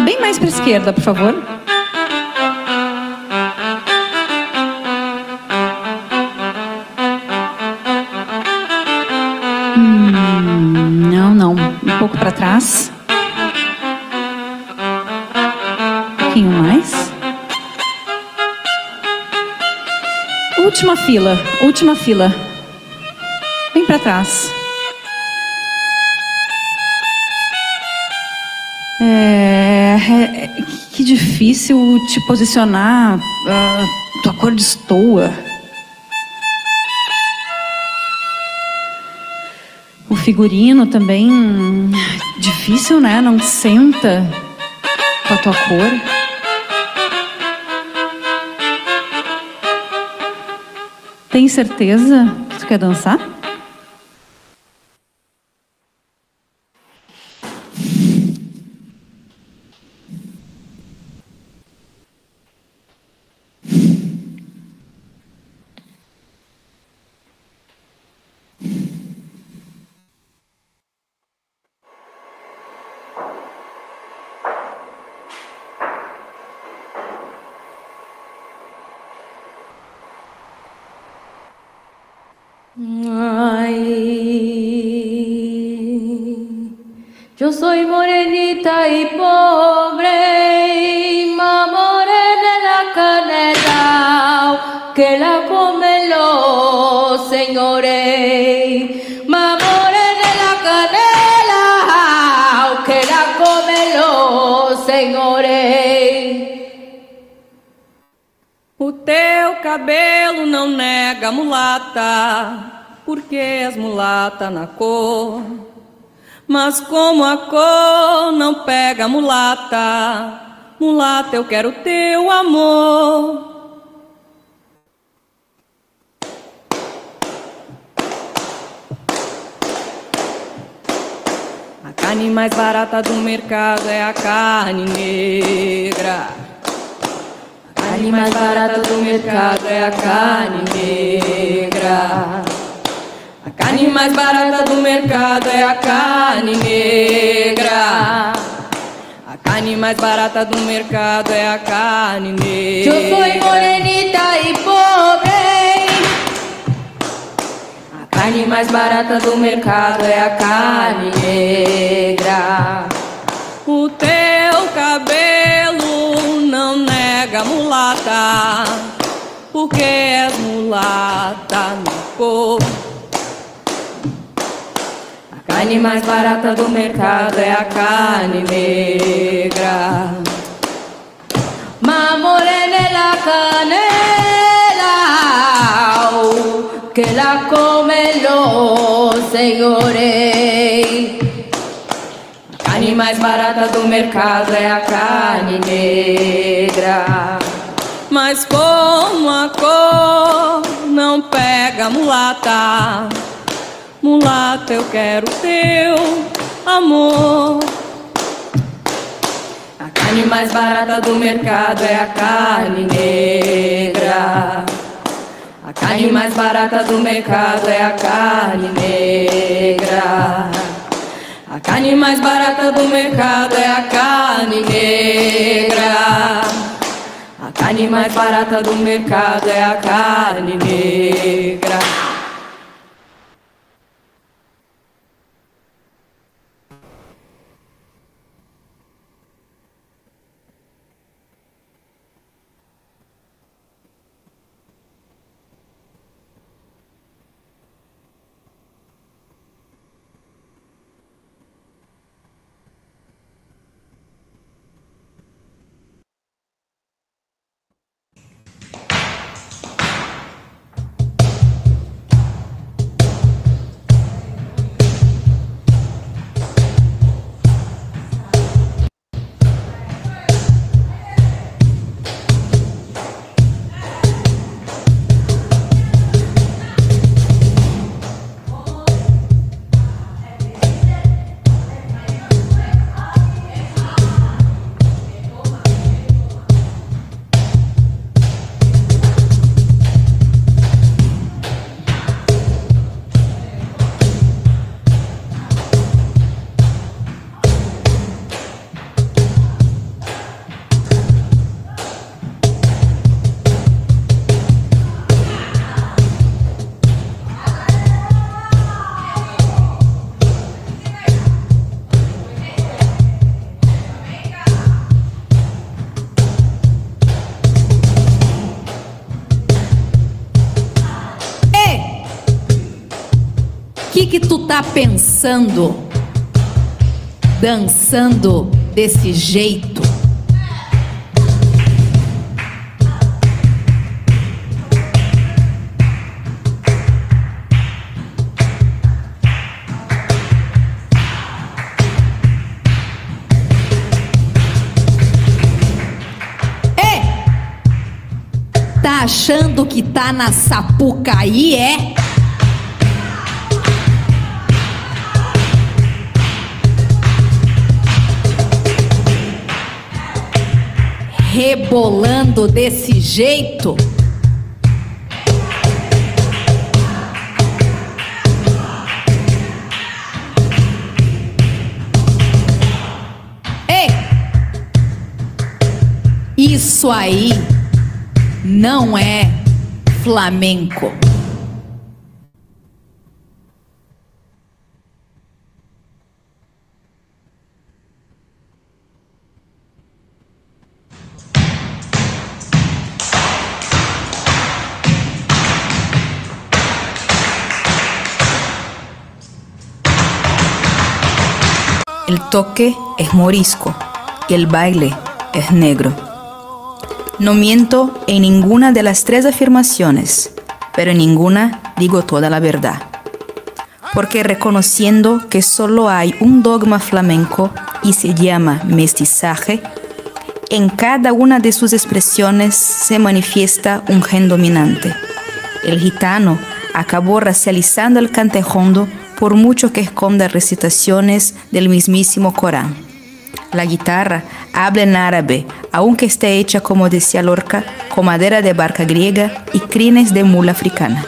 Bem mais para a esquerda, por favor. Não. Um pouco para trás. Um pouquinho mais. Última fila. Bem para trás. Que difícil te posicionar. Tua cor destoa. O figurino também difícil, né? Não senta com a tua cor. Tem certeza que tu quer dançar? Yo soy morenita y pobre, más morena la canela, que la comen los señores. Más morena la canela, que la comen los señores. O teu cabelo não nega mulata, porque és mulata na cor. Mas como a cor não pega mulata, mulata, eu quero teu amor. A carne mais barata do mercado é a carne negra. A carne mais barata do mercado é a carne negra. A carne mais barata do mercado é a carne negra. A carne mais barata do mercado é a carne negra. Eu sou morenita e pobre. A carne mais barata do mercado é a carne negra. O teu cabelo não nega mulata, porque és mulata na cor. A carne mais barata do mercado é a carne negra. Más morena la canela, que la comen los señores. A carne mais barata do mercado é a carne negra. Mas como a cor não pega mulata, mulata, eu quero teu amor. A carne mais barata do mercado é a carne negra. A carne mais barata do mercado é a carne negra. A carne mais barata do mercado é a carne negra. A carne mais barata do mercado é a carne negra. Que tu tá pensando, dançando desse jeito? Ei! Tá achando que tá na Sapucaí, é? Rebolando desse jeito? Ei! Isso aí não é flamenco. toque es morisco y el baile es negro. No miento en ninguna de las tres afirmaciones, pero en ninguna digo toda la verdad. Porque reconociendo que solo hay un dogma flamenco y se llama mestizaje, en cada una de sus expresiones se manifiesta un gen dominante. El gitano acabó racializando el cantejondo por mucho que esconda recitaciones del mismísimo Corán. La guitarra habla en árabe, aunque esté hecha, como decía Lorca, con madera de barca griega y crines de mula africana.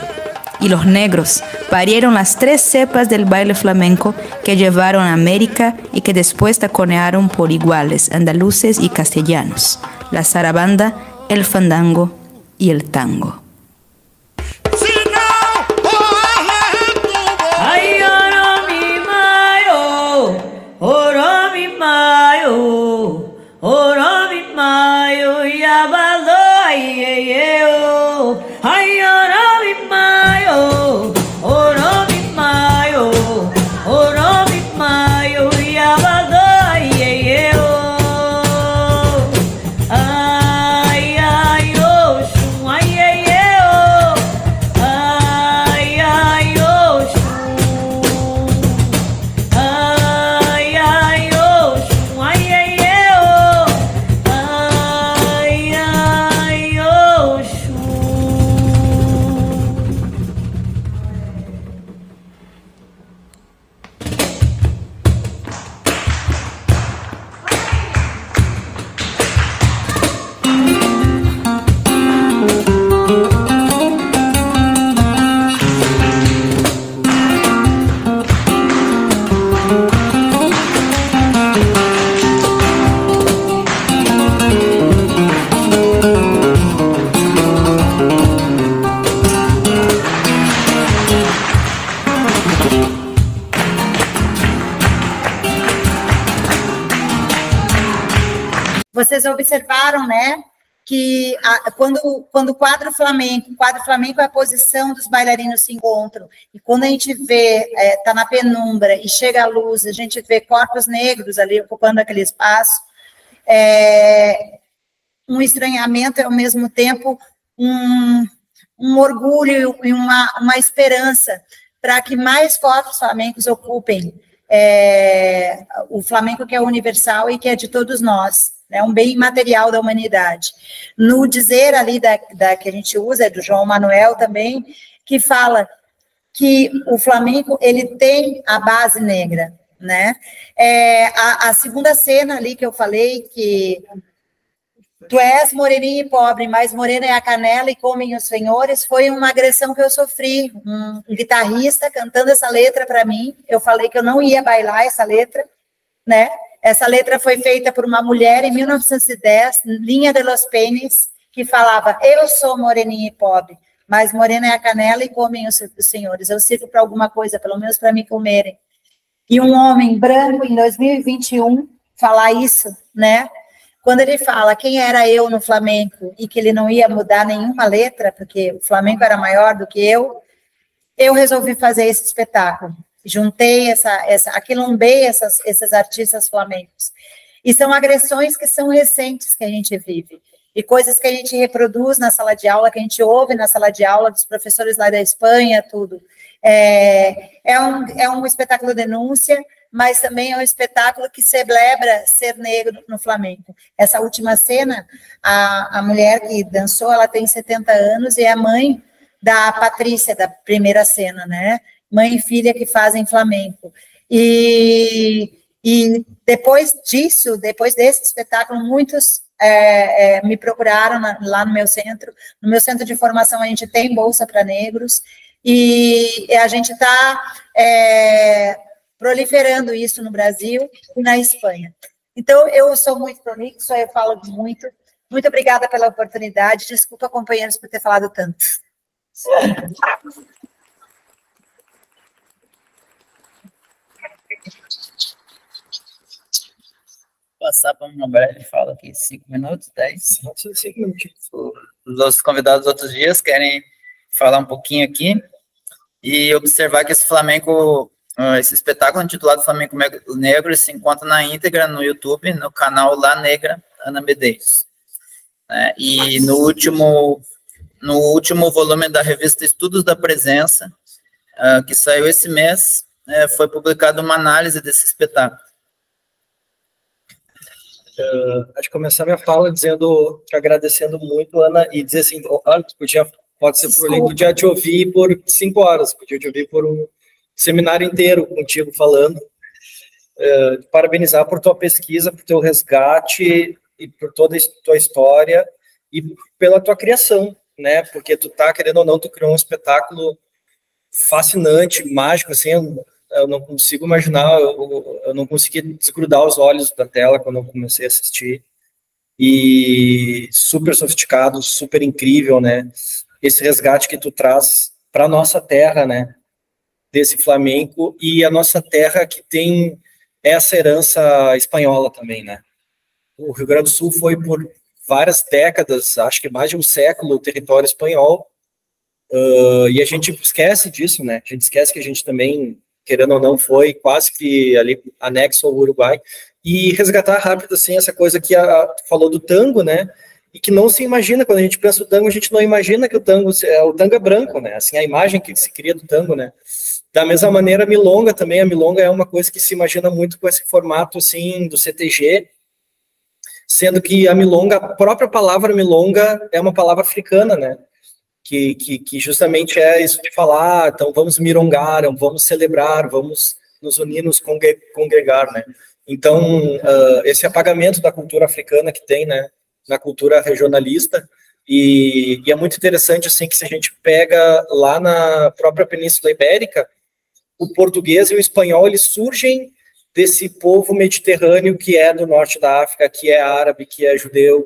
Y los negros parieron las tres cepas del baile flamenco que llevaron a América y que después taconearon por iguales andaluces y castellanos: la zarabanda, el fandango y el tango. Vocês observaram, né, que quando o quadro flamenco é a posição dos bailarinos se encontram, e quando a gente vê, tá na penumbra e chega a luz, a gente vê corpos negros ali ocupando aquele espaço, um estranhamento e, ao mesmo tempo, um orgulho e uma esperança para que mais corpos flamencos ocupem o flamenco, que é universal e que é de todos nós. É um bem material da humanidade. No dizer ali que a gente usa, é do João Manuel também, que fala que o flamenco, ele tem a base negra, né? A segunda cena ali que eu falei, que tu és moreninha e pobre, mas morena é a canela e comem os senhores, foi uma agressão que eu sofri. Um guitarrista cantando essa letra para mim, eu falei que eu não ia bailar essa letra, né? Essa letra foi feita por uma mulher em 1910, Linha de los Peines, que falava: eu sou moreninha e pobre, mas morena é a canela e comem os senhores. Eu sirvo para alguma coisa, pelo menos para me comerem. E um homem branco, em 2021, falar isso, né? Quando ele fala quem era eu no flamenco e que ele não ia mudar nenhuma letra, porque o flamenco era maior do que eu resolvi fazer esse espetáculo. Juntei aquilombei esses artistas flamencos. E são agressões que são recentes que a gente vive. E coisas que a gente reproduz na sala de aula, que a gente ouve na sala de aula dos professores lá da Espanha, tudo. É um espetáculo denúncia, mas também é um espetáculo que celebra ser negro no flamenco. Essa última cena, a mulher que dançou, ela tem 70 anos e é a mãe da Patrícia, da primeira cena, né? Mãe e filha que fazem flamenco. E depois disso, depois desse espetáculo, muitos me procuraram lá no meu centro. No meu centro de formação, a gente tem bolsa para negros, e a gente está proliferando isso no Brasil e na Espanha. Então, eu sou muito prolixa, eu falo muito. Muito obrigada pela oportunidade. Desculpa, companheiros, por ter falado tanto. Passar para uma breve fala aqui, 5 minutos, 10. 5 minutos. Os convidados dos outros dias querem falar um pouquinho aqui e observar que esse flamenco Esse espetáculo intitulado Flamenco Negro se encontra na íntegra no YouTube, no canal La Negra, Ana Medeiros. E no último volume da revista Estudos da Presença, que saiu esse mês, foi publicada uma análise desse espetáculo. Acho que começar minha fala dizendo, te agradecendo muito, Ana, e dizer assim, pode ser por podia te ouvir por 5 horas, podia te ouvir por um seminário inteiro contigo falando, parabenizar por tua pesquisa, por teu resgate e por toda a tua história e pela tua criação, né, porque tu tá, querendo ou não, tu criou um espetáculo fascinante, mágico, assim, eu não consigo imaginar, eu não consegui desgrudar os olhos da tela quando eu comecei a assistir, e super sofisticado, super incrível, né, esse resgate que tu traz para nossa terra, né, desse flamenco, e a nossa terra que tem essa herança espanhola também, né. O Rio Grande do Sul foi por várias décadas, acho que mais de um século, território espanhol, e a gente esquece disso, né, a gente esquece que a gente também, querendo ou não, foi quase que ali anexo ao Uruguai, e resgatar rápido, assim, essa coisa que tu falou do tango, né, e que não se imagina, quando a gente pensa no tango, a gente não imagina que o tango é branco, né, assim, a imagem que se cria do tango, né, da mesma maneira a milonga também, a milonga é uma coisa que se imagina muito com esse formato, assim, do CTG, sendo que a milonga, a própria palavra milonga é uma palavra africana, né, que justamente é isso de falar, então vamos mirongar, vamos celebrar, vamos nos unir, nos congregar, né? Então, esse apagamento da cultura africana que tem, né, na cultura regionalista, e é muito interessante, assim, que se a gente pega lá na própria Península Ibérica, o português e o espanhol, eles surgem desse povo mediterrâneo que é do norte da África, que é árabe, que é judeu,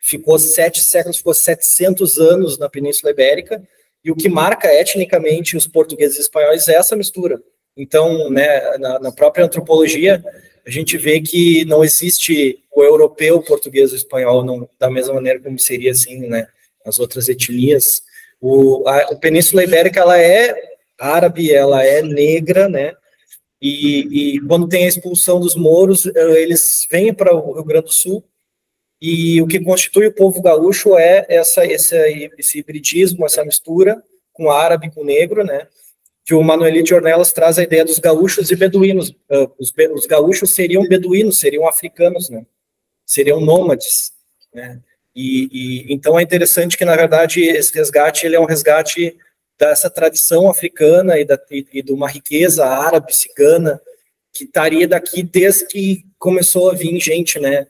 ficou 7 séculos, ficou 700 anos na Península Ibérica, e o que marca etnicamente os portugueses e espanhóis é essa mistura. Então, né, na própria antropologia, a gente vê que não existe o europeu, o português e o espanhol não, da mesma maneira como seria assim, né, as outras etnias. A Península Ibérica, ela é árabe, ela é negra, né, e quando tem a expulsão dos mouros, eles vêm para o Rio Grande do Sul. E o que constitui o povo gaúcho é esse hibridismo, essa mistura com árabe, com negro, né? Que o Manuelito Ornelas traz a ideia dos gaúchos e beduínos. Os gaúchos seriam beduínos, seriam africanos, né? Seriam nômades, né? Então é interessante que, na verdade, esse resgate ele é um resgate dessa tradição africana e de uma riqueza árabe, cigana, que estaria daqui desde que começou a vir gente, né?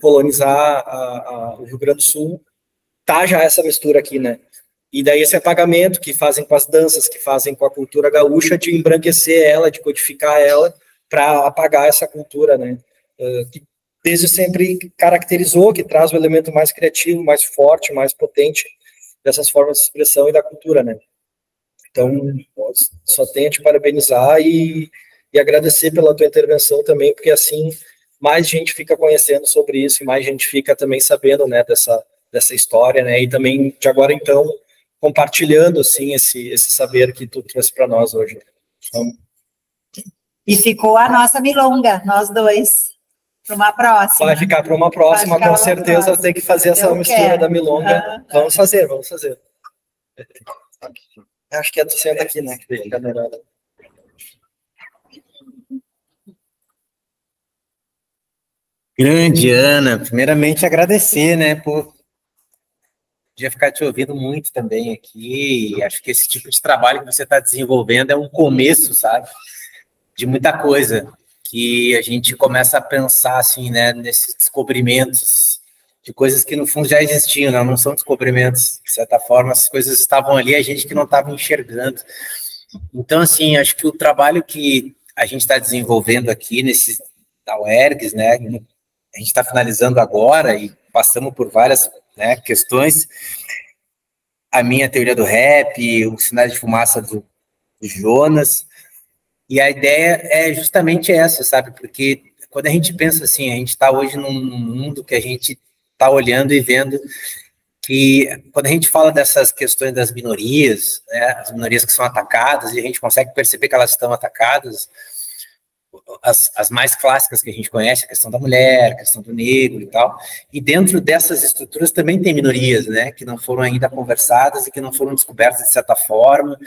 Colonizar o Rio Grande do Sul, tá já essa mistura aqui, né? E daí esse apagamento que fazem com as danças, que fazem com a cultura gaúcha, de embranquecer ela, de codificar ela, para apagar essa cultura, né? Que desde sempre caracterizou, que traz o elemento mais criativo, mais forte, mais potente dessas formas de expressão e da cultura, né? Então, só tenho a te parabenizar e agradecer pela tua intervenção também, porque assim mais gente fica conhecendo sobre isso e mais gente fica também sabendo, né, dessa história, né, e também de agora então compartilhando assim esse saber que tu trouxe para nós hoje. Então, e ficou a nossa milonga, nós dois, para uma próxima. Vai ficar para uma próxima, com certeza tem que fazer essa mistura da milonga. Vamos fazer. Acho que tu senta aqui, né? Grande, Ana. Primeiramente, agradecer, né, por podia ficar te ouvindo muito também aqui, e acho que esse tipo de trabalho que você está desenvolvendo é um começo, sabe, de muita coisa, que a gente começa a pensar, assim, né, nesses descobrimentos de coisas que, no fundo, já existiam, não são descobrimentos, de certa forma, as coisas estavam ali, a gente que não estava enxergando. Então, assim, acho que o trabalho que a gente está desenvolvendo aqui, nesse da UERGS, né, a gente está finalizando agora e passamos por várias, né, questões. A minha teoria do rap, os sinais de fumaça do Jonas. E a ideia é justamente essa, sabe? Porque quando a gente pensa assim, a gente está hoje num mundo que a gente está olhando e vendo que quando a gente fala dessas questões das minorias, né, as minorias que são atacadas, e a gente consegue perceber que elas estão atacadas, as mais clássicas que a gente conhece, a questão da mulher, a questão do negro e tal, e dentro dessas estruturas também tem minorias, né, que não foram ainda conversadas e que não foram descobertas de certa forma.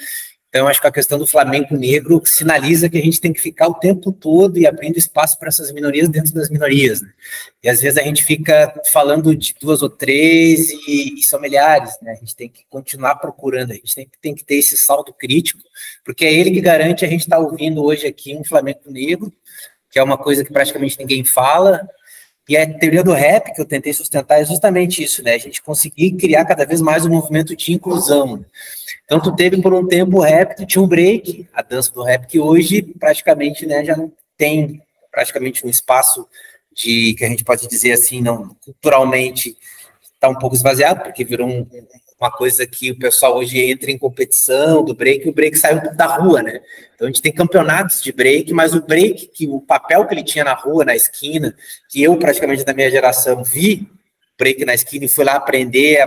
Então, acho que a questão do flamenco negro sinaliza que a gente tem que ficar o tempo todo e abrindo espaço para essas minorias dentro das minorias, né? E às vezes a gente fica falando de 2 ou 3 e são milhares, né? A gente tem que continuar procurando, a gente tem que ter esse saldo crítico, porque é ele que garante a gente estar ouvindo hoje aqui um flamenco negro, que é uma coisa que praticamente ninguém fala. E a teoria do rap que eu tentei sustentar é justamente isso, né? A gente conseguir criar cada vez mais um movimento de inclusão. Então, tu teve por um tempo o rap, tu tinha um break, a dança do rap, que hoje praticamente, né, já não tem praticamente um espaço que a gente pode dizer assim, não, culturalmente está um pouco esvaziado, porque virou uma coisa que o pessoal hoje entra em competição do break, e o break saiu da rua, né? Então a gente tem campeonatos de break, mas o break, que o papel que ele tinha na rua, na esquina, que eu praticamente da minha geração vi break na esquina e fui lá aprender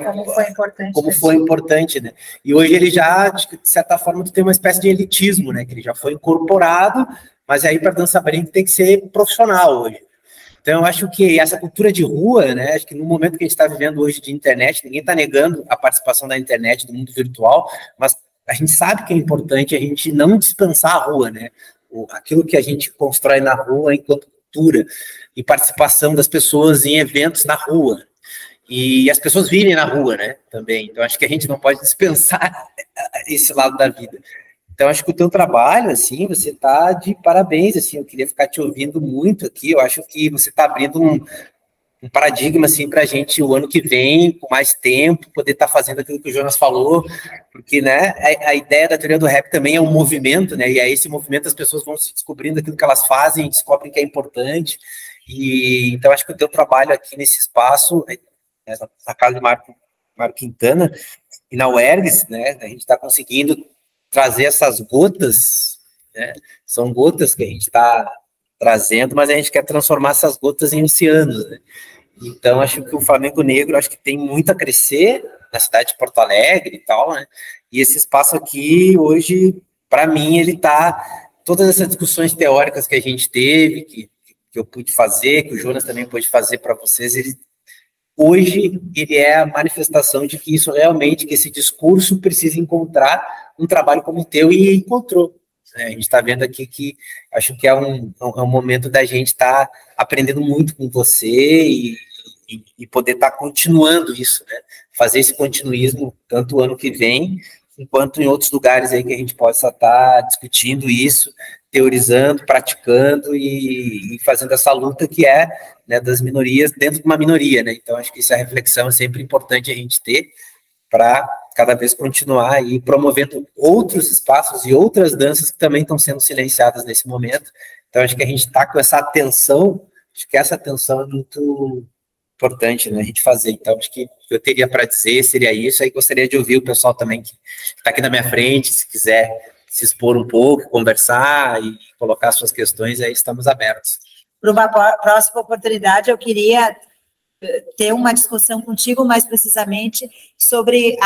como foi importante, né? E hoje ele já, de certa forma, tem uma espécie de elitismo, né? Que ele já foi incorporado, mas aí para dança break tem que ser profissional hoje. Então, eu acho que essa cultura de rua, né, acho que no momento que a gente está vivendo hoje de internet, ninguém está negando a participação da internet, do mundo virtual, mas a gente sabe que é importante a gente não dispensar a rua, né? Aquilo que a gente constrói na rua enquanto cultura e participação das pessoas em eventos na rua. E as pessoas vivem na rua, né, também. Então, acho que a gente não pode dispensar esse lado da vida. Então, acho que o teu trabalho, assim, você está de parabéns, assim, eu queria ficar te ouvindo muito aqui, eu acho que você está abrindo um paradigma, assim, para a gente o ano que vem, com mais tempo, poder estar fazendo aquilo que o Jonas falou, porque, né, a ideia da teoria do rap também é um movimento, né, e aí esse movimento as pessoas vão se descobrindo aquilo que elas fazem, descobrem que é importante, e então acho que o teu trabalho aqui nesse espaço, na casa de Marco Quintana, e na UERGS, né, a gente está conseguindo trazer essas gotas, né? São gotas que a gente está trazendo, mas a gente quer transformar essas gotas em oceanos, né? Então, acho que o Flamengo Negro, acho que tem muito a crescer na cidade de Porto Alegre e tal, né? E esse espaço aqui, hoje, para mim, ele está... Todas essas discussões teóricas que a gente teve, que eu pude fazer, que o Jonas também pôde fazer para vocês, hoje, ele é a manifestação de que isso realmente, que esse discurso precisa encontrar um trabalho como o teu, e encontrou. A gente está vendo aqui que acho que é um momento da gente estar aprendendo muito com você e poder estar continuando isso, né? Fazer esse continuismo tanto o ano que vem, enquanto em outros lugares aí que a gente possa estar discutindo isso, teorizando, praticando e fazendo essa luta que é, né, das minorias dentro de uma minoria, né? Então, acho que essa reflexão é sempre importante a gente ter para cada vez continuar aí promovendo outros espaços e outras danças que também estão sendo silenciadas nesse momento. Então, acho que a gente está com essa atenção, acho que essa atenção é muito importante, né, a gente fazer. Então, acho que eu teria para dizer seria isso, aí gostaria de ouvir o pessoal também que está aqui na minha frente, se quiser se expor um pouco, conversar e colocar suas questões, aí estamos abertos. Para uma próxima oportunidade, eu queria ter uma discussão contigo mais precisamente sobre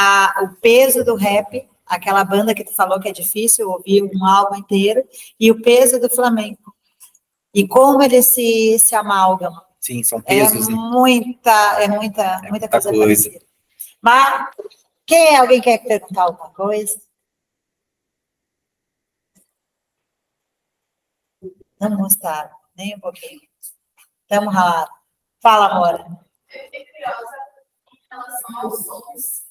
o peso do rap, aquela banda que tu falou que é difícil ouvir um álbum inteiro, e o peso do flamenco, e como eles se amalgamam. Sim, são pesos. É muita coisa parecida. Mas, alguém quer perguntar alguma coisa? Não gostaram, nem um pouquinho. Estamos ralados. Fala, Amora. Eu fiquei curiosa em relação aos sons.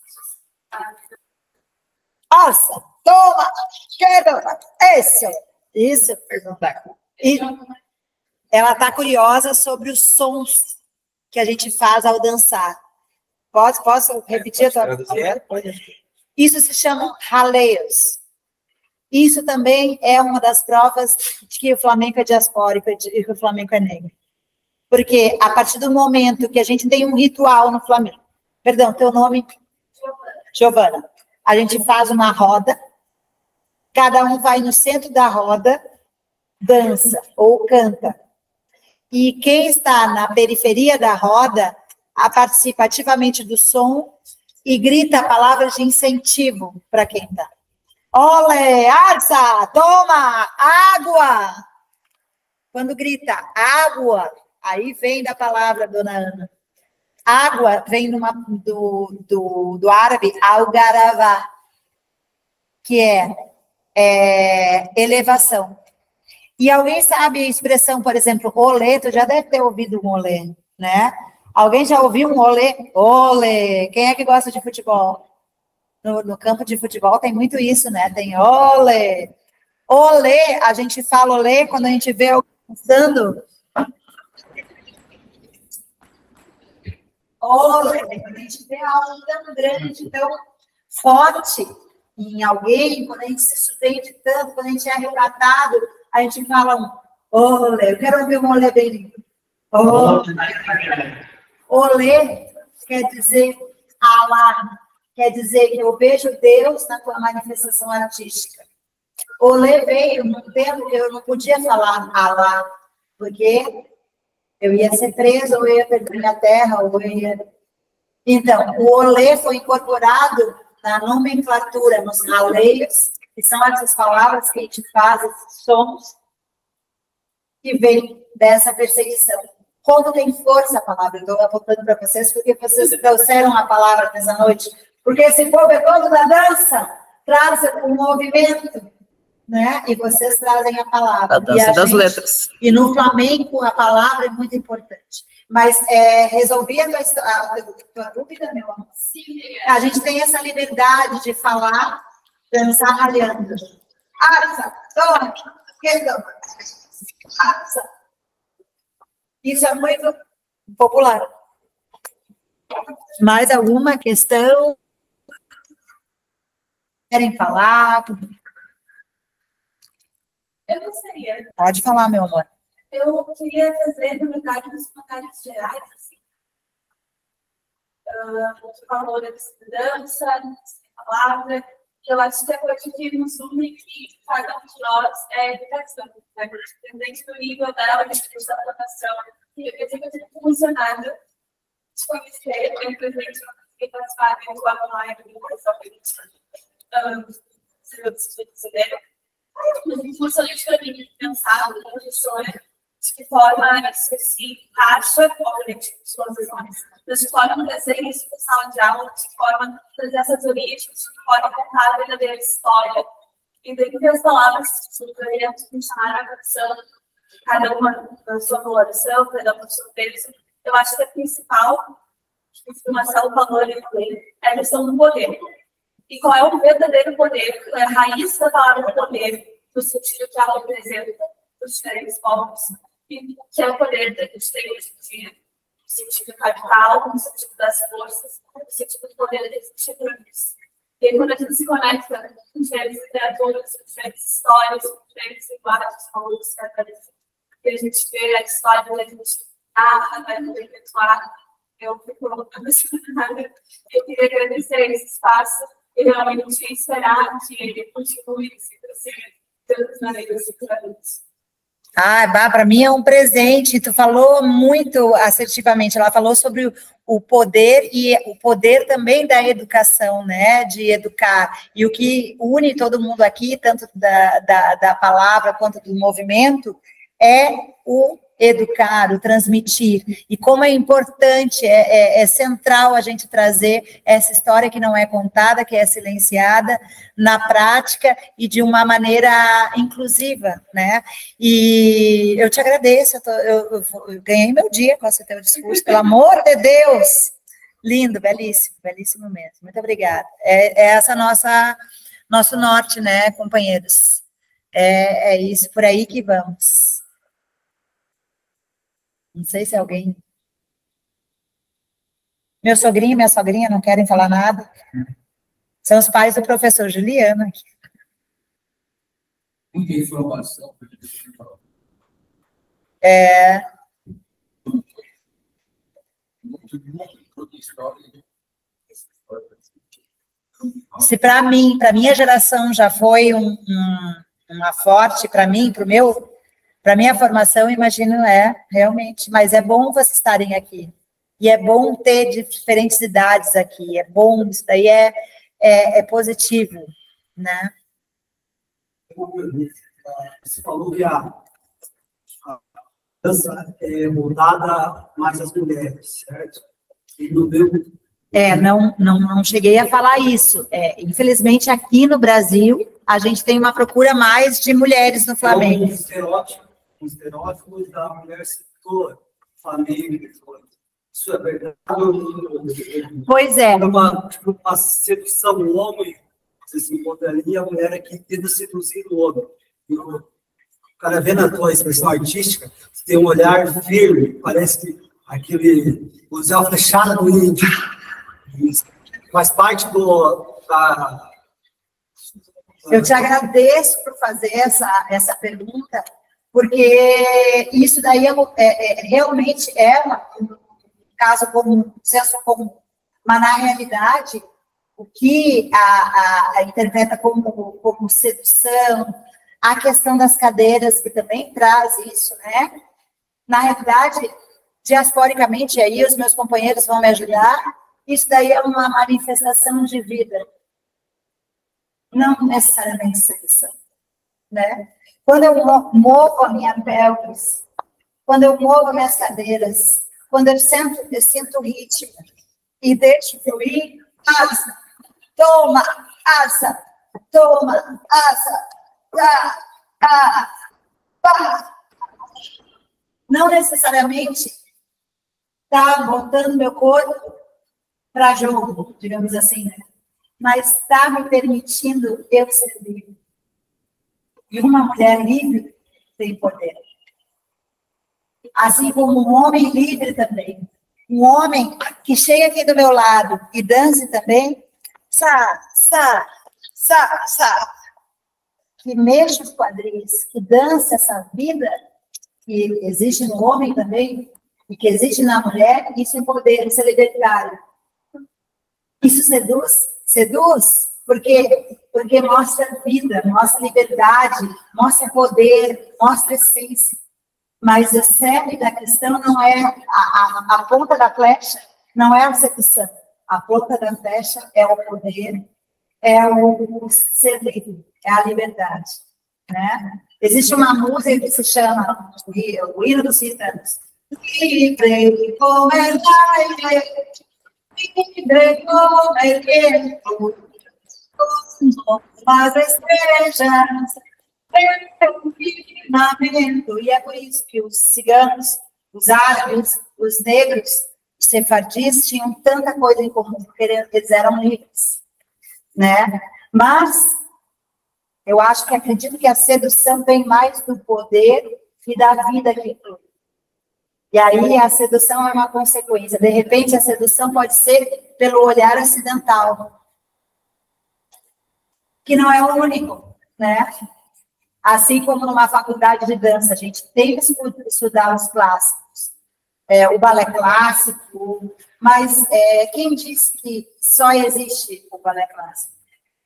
Nossa, toma! Isso, perguntar. Ela está curiosa sobre os sons que a gente faz ao dançar. Posso repetir a tua pergunta? Isso se chama raleios. Isso também é uma das provas de que o flamenco é diaspórico e que o flamenco é negro. Porque a partir do momento que a gente tem um ritual no Flamengo, perdão, teu nome? Giovana. A gente faz uma roda, cada um vai no centro da roda, dança ou canta. E quem está na periferia da roda participa ativamente do som e grita palavras de incentivo para quem está. Ole, arça, toma, água. Quando grita água, aí vem da palavra, dona Ana. Água vem do árabe algaravá, que é elevação. E alguém sabe a expressão, por exemplo, olê? Tu já deve ter ouvido um olê, né? Alguém já ouviu um olê? Olê! Quem é que gosta de futebol? No campo de futebol tem muito isso, né? Tem olê! Olê, a gente fala olê quando a gente vê alguém dançando. Olê! Quando a gente vê algo tão grande, tão forte em alguém, quando a gente se surpreende tanto, quando a gente é arrebatado, a gente fala um olê. Eu quero ouvir um olê bem lindo. Olê quer dizer Alá, quer dizer que eu vejo Deus na tua manifestação artística. Olê veio num tempo que eu não podia falar Alá, porque eu ia ser preso, ou eu ia perder minha terra, ou eu ia... Então, o olê foi incorporado na nomenclatura, nos aleios, que são essas palavras que a gente faz, esses sons, que vem dessa perseguição. Como tem força a palavra, eu estou apontando para vocês, porque vocês trouxeram a palavra nessa noite. Porque esse povo é todo da dança, traz um movimento, né? E vocês trazem a palavra. A dança das letras. E no flamenco, a palavra é muito importante. Mas resolvi a tua dúvida, meu amor? Sim. A gente tem essa liberdade de falar, dançar ralhando. Arça, toma, arça. Isso é muito popular. Mais alguma questão? Querem falar? Eu gostaria. Pode falar, meu amor. Eu queria fazer comentários gerais, assim. Você falou da dança, da palavra, que eu acho que é coisa que nos une, que cada um de nós é educação, né? Independente do nível dela, da educação. E eu queria dizer que funcionário de conhecer, eu presente que participar do online, do educação se eu considero. Mas funcionante para mim, pensar na professora, de que forma isso se acha, obviamente, de forma trazer isso para a sala de aula, de forma trazer essas origens, de forma contar a verdadeira história. E dentro das palavras, poderíamos chamar a atenção, cada uma na sua coloração, cada uma no seu texto. Eu acho que a principal, que o Marcelo falou ali também, é a questão do poder. E qual é o verdadeiro poder? Qual é a raiz da palavra poder, no sentido que ela representa os diferentes povos, que é o poder que a gente tem hoje em dia, no sentido capital, no sentido das forças, no sentido do poder de existir por isso. E aí, quando a gente se conecta com diferentes literaturas, com diferentes histórias, com diferentes linguagens, como os característicos, que a gente vê a história, a gente vai perpetuar. Eu fico colocando esse comentário. Eu queria agradecer esse espaço e realmente esperar que ele continue se prosseguir de tantas maneiras diferentes. Para mim é um presente. Tu falou muito assertivamente. Ela falou sobre o poder e o poder também da educação, né? De educar. E o que une todo mundo aqui, tanto da palavra quanto do movimento, é o educar, o transmitir. E como é importante, é central a gente trazer essa história que não é contada, que é silenciada, na prática e de uma maneira inclusiva, né? E eu te agradeço, eu ganhei meu dia com esse teu discurso, pelo amor de Deus! Lindo, belíssimo, belíssimo mesmo. Muito obrigada. É essa nosso norte, né, companheiros? É isso, por aí que vamos. Não sei se alguém... Meu sogrinho e minha sogrinha não querem falar nada. São os pais do professor Juliano aqui. Muita informação. Se para mim, para minha geração já foi uma forte, para mim, para minha formação, imagino, realmente. Mas é bom vocês estarem aqui. E é bom ter diferentes idades aqui, é bom, isso daí é positivo, né? Você falou que a dança é voltada mais às mulheres, certo? E no meu... Não cheguei a falar isso. Infelizmente, aqui no Brasil, a gente tem uma procura mais de mulheres no Flamengo. Um estereótipo da mulher sedutora, Flamengo, isso é verdade? Pois é. Uma sedução do homem, você se encontraria a mulher aqui tenta seduzir o homem. O cara vendo a tua expressão artística, você tem um olhar firme, parece que aquele olhar flechado do índio. Faz parte da... Eu te agradeço por fazer essa pergunta, porque isso daí realmente um caso comum, senso comum. Mas, na realidade, o que a interpreta como sedução, a questão das cadeiras, que também traz isso, né? Na realidade, diasporicamente, aí os meus companheiros vão me ajudar, isso daí é uma manifestação de vida. Não necessariamente sedução, né? Quando eu movo a minha pelvis, quando eu movo as minhas cadeiras, quando eu sinto o ritmo e deixo fluir, asa, toma, asa, pá. Não necessariamente tá botando meu corpo para jogo, digamos assim, né? Mas está me permitindo eu ser livre. E uma mulher livre tem poder. Assim como um homem livre também. Um homem que chega aqui do meu lado e dance também, que mexe os quadris, que dança essa vida que existe no homem também, e que existe na mulher, isso é poder, isso é libertário. Isso seduz, porque mostra vida, mostra liberdade, mostra poder, mostra essência. Mas o cerne da questão não é a ponta da flecha, não é a sedução. A ponta da flecha é o poder, é o ser livre, é a liberdade, né? Existe uma música que se chama o hino dos gitanos. Livre como el aire, livre como el viento, como as estrelas, o firmamento. E é por isso que os ciganos, os árabes, os negros, os sefardis tinham tanta coisa em comum, porque eles eram livres, né? Mas eu acredito que a sedução vem mais do poder e da vida que flui. E aí a sedução é uma consequência. De repente, a sedução pode ser pelo olhar ocidental, que não é o único, né? Assim como numa faculdade de dança, a gente tem que estudar os clássicos, o balé clássico, mas quem disse que só existe o balé clássico?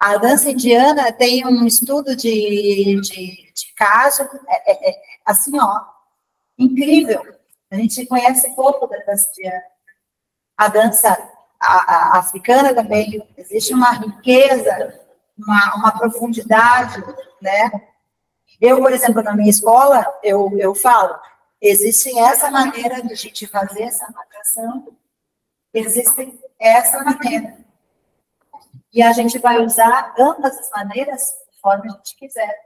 A dança indiana tem um estudo de caso, assim, ó, incrível. A gente conhece pouco da dança indiana. A dança africana também, existe uma riqueza, uma profundidade, né? Eu, por exemplo, na minha escola, eu falo, existe essa maneira de a gente fazer essa marcação, existe essa maneira. E a gente vai usar ambas as maneiras conforme a gente quiser,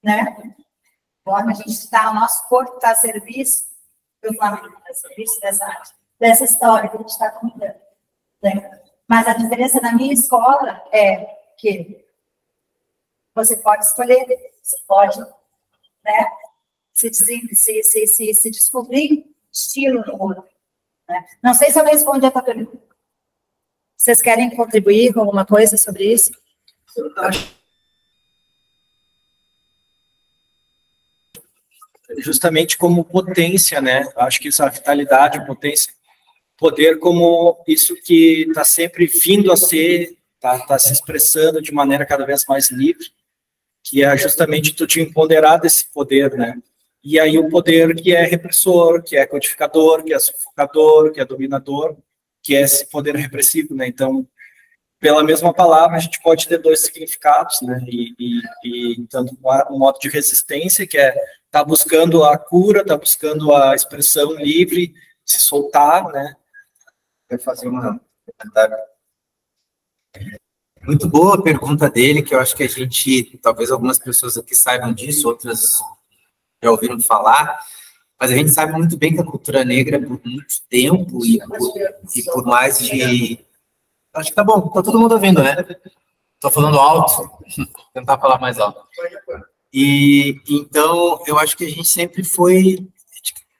né? Conforme a gente está, o nosso corpo está a serviço do Flamengo, a serviço dessa história que a gente está contando, né? Mas a diferença na minha escola é que você pode escolher, você pode, né, se descobrir estilo no outro, né? Não sei se eu respondi a tua pergunta. Vocês querem contribuir com alguma coisa sobre isso? Justamente como potência, né? Acho que essa vitalidade, potência, poder como isso que está sempre vindo a ser, tá se expressando de maneira cada vez mais livre, que é justamente tu te empoderar desse poder, né? e aí o poder que é repressor, que é codificador, que é sufocador, que é dominador, que é esse poder repressivo, né? Então, pela mesma palavra, a gente pode ter dois significados, né? E tanto um modo de resistência, que é tá buscando a cura, tá buscando a expressão livre, se soltar, né? Vai fazer uma... Muito boa a pergunta dele, que eu acho que a gente, talvez algumas pessoas aqui saibam disso, outras já ouviram falar, mas a gente sabe muito bem que a cultura negra, por muito tempo e por mais de... Acho que tá bom, tá todo mundo ouvindo, né? Tô falando alto, vou tentar falar mais alto. E então, eu acho que a gente sempre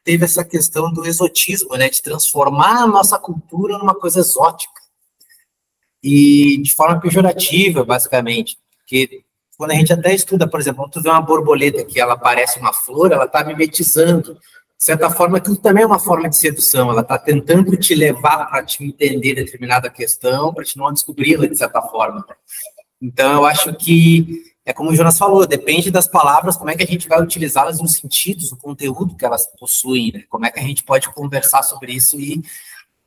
teve essa questão do exotismo, né? De transformar a nossa cultura numa coisa exótica. E de forma pejorativa, basicamente. Porque quando a gente até estuda, por exemplo, quando tu vê uma borboleta que ela parece uma flor, ela está mimetizando. De certa forma, aquilo também é uma forma de sedução. Ela está tentando te levar para te entender determinada questão, para te não descobri-la, de certa forma. Então, eu acho que, é como o Jonas falou, depende das palavras, como é que a gente vai utilizá-las nos sentidos, no conteúdo que elas possuem, né? Como é que a gente pode conversar sobre isso e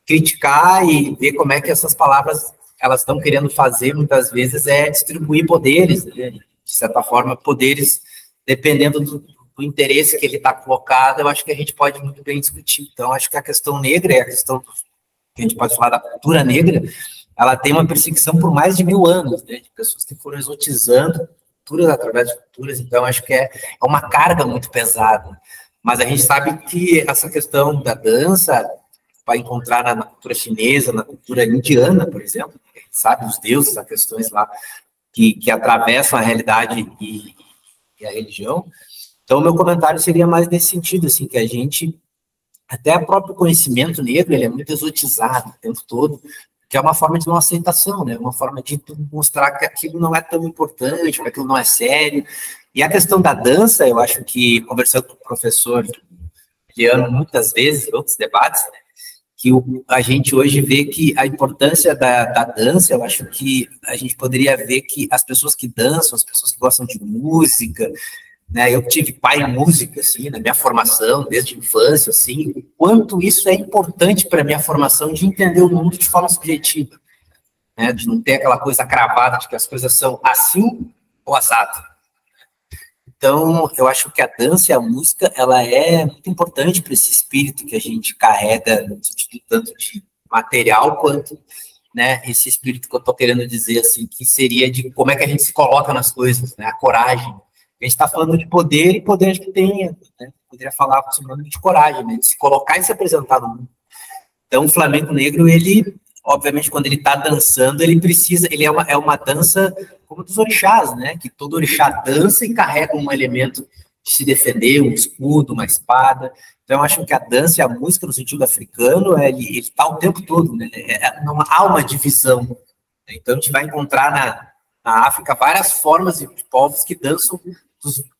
criticar e ver como é que essas palavras elas estão querendo fazer, muitas vezes, é distribuir poderes, né? De certa forma, poderes, dependendo do interesse que ele está colocado, eu acho que a gente pode muito bem discutir. Então, acho que a questão negra, a questão que a gente pode falar da cultura negra, ela tem uma perseguição por mais de 1000 anos, né? De pessoas que foram exotizando culturas através de culturas, então acho que é uma carga muito pesada. Mas a gente sabe que essa questão da dança vai encontrar na cultura chinesa, na cultura indiana, por exemplo, a gente sabe os deuses, as questões lá que atravessam a realidade e a religião. Então, o meu comentário seria mais nesse sentido, assim, que a gente, até o próprio conhecimento negro, ele é muito exotizado o tempo todo, que é uma forma de não aceitação, né? Uma forma de mostrar que aquilo não é tão importante, que aquilo não é sério. E a questão da dança, eu acho que, conversando com o professor Liano muitas vezes, em outros debates, né, que a gente hoje vê que a importância da dança, eu acho que a gente poderia ver que as pessoas que dançam, as pessoas que gostam de música, né, eu tive pai em música, assim, na minha formação, desde a infância, assim, o quanto isso é importante para a minha formação de entender o mundo de forma subjetiva, né, de não ter aquela coisa cravada de que as coisas são assim ou assado. Então, eu acho que a dança e a música, ela é muito importante para esse espírito que a gente carrega, no sentido tanto de material quanto, né, esse espírito que eu estou querendo dizer, assim, que seria de como é que a gente se coloca nas coisas, né, a coragem. A gente está falando de poder, e poder que tem, né, poderia falar sobre de coragem, né, de se colocar e se apresentar no mundo. Então, o Flamenco Negro, ele, obviamente, quando ele está dançando, ele é uma dança como dos orixás, né, que todo orixá dança e carrega um elemento de se defender, um escudo, uma espada. Então, eu acho que a dança e a música, no sentido africano, ele está o tempo todo, né, não há uma divisão. Então, a gente vai encontrar na África várias formas de povos que dançam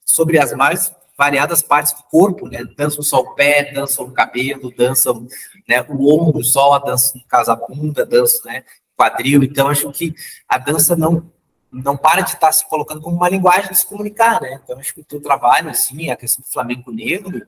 sobre as mais variadas partes do corpo, né? Dançam só o pé, dançam o cabelo, dançam, né, o ombro só, dançam no caso a bunda, dançam, né, o quadril. Então, acho que a dança não para de estar se colocando como uma linguagem de se comunicar, né? Então, acho que o teu trabalho, assim, a questão do Flamenco Negro,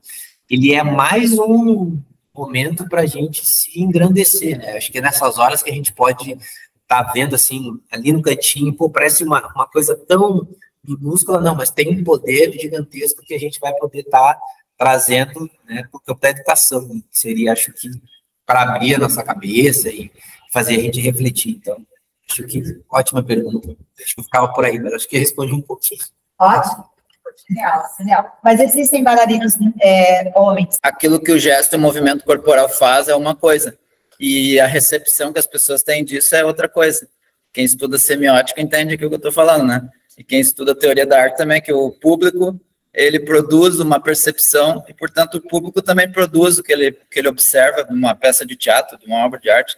ele é mais um momento para a gente se engrandecer, né? Acho que é nessas horas que a gente pode estar vendo, assim, ali no cantinho, pô, parece uma coisa tão minúscula, não, mas tem um poder gigantesco que a gente vai poder estar trazendo, né, para o campo da educação, que seria, acho que, para abrir a nossa cabeça e fazer a gente refletir. Então, acho que, ótima pergunta. Acho que eu ficava por aí, mas acho que respondi um pouquinho. Ótimo. Genial. Mas existem bailarinos homens. Aquilo que o gesto e o movimento corporal faz é uma coisa, e a recepção que as pessoas têm disso é outra coisa. Quem estuda semiótica entende aquilo que eu estou falando, né? E quem estuda teoria da arte também, que o público, ele produz uma percepção, e, portanto, o público também produz o que ele observa de uma peça de teatro, de uma obra de arte.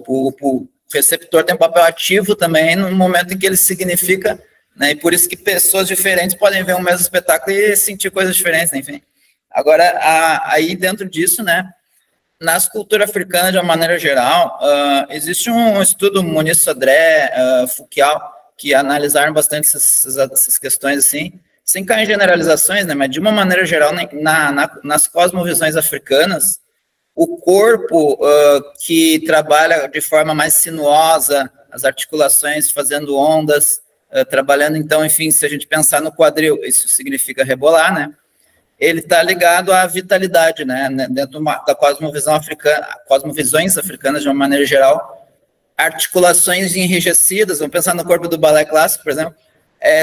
O receptor tem um papel ativo também no momento em que ele significa, né, e por isso que pessoas diferentes podem ver um mesmo espetáculo e sentir coisas diferentes, né, enfim. Agora, aí dentro disso, né, nas culturas africanas, de uma maneira geral, existe um estudo, Muniz Sodré, Foucault, que analisaram bastante essas questões, assim, sem cair em generalizações, né, mas de uma maneira geral, nas cosmovisões africanas, o corpo que trabalha de forma mais sinuosa, as articulações fazendo ondas, trabalhando, então, enfim, se a gente pensar no quadril, isso significa rebolar, né? Ele está ligado à vitalidade, né? Dentro da cosmovisão africana, cosmovisões africanas, de uma maneira geral, articulações enrijecidas, vamos pensar no corpo do balé clássico, por exemplo,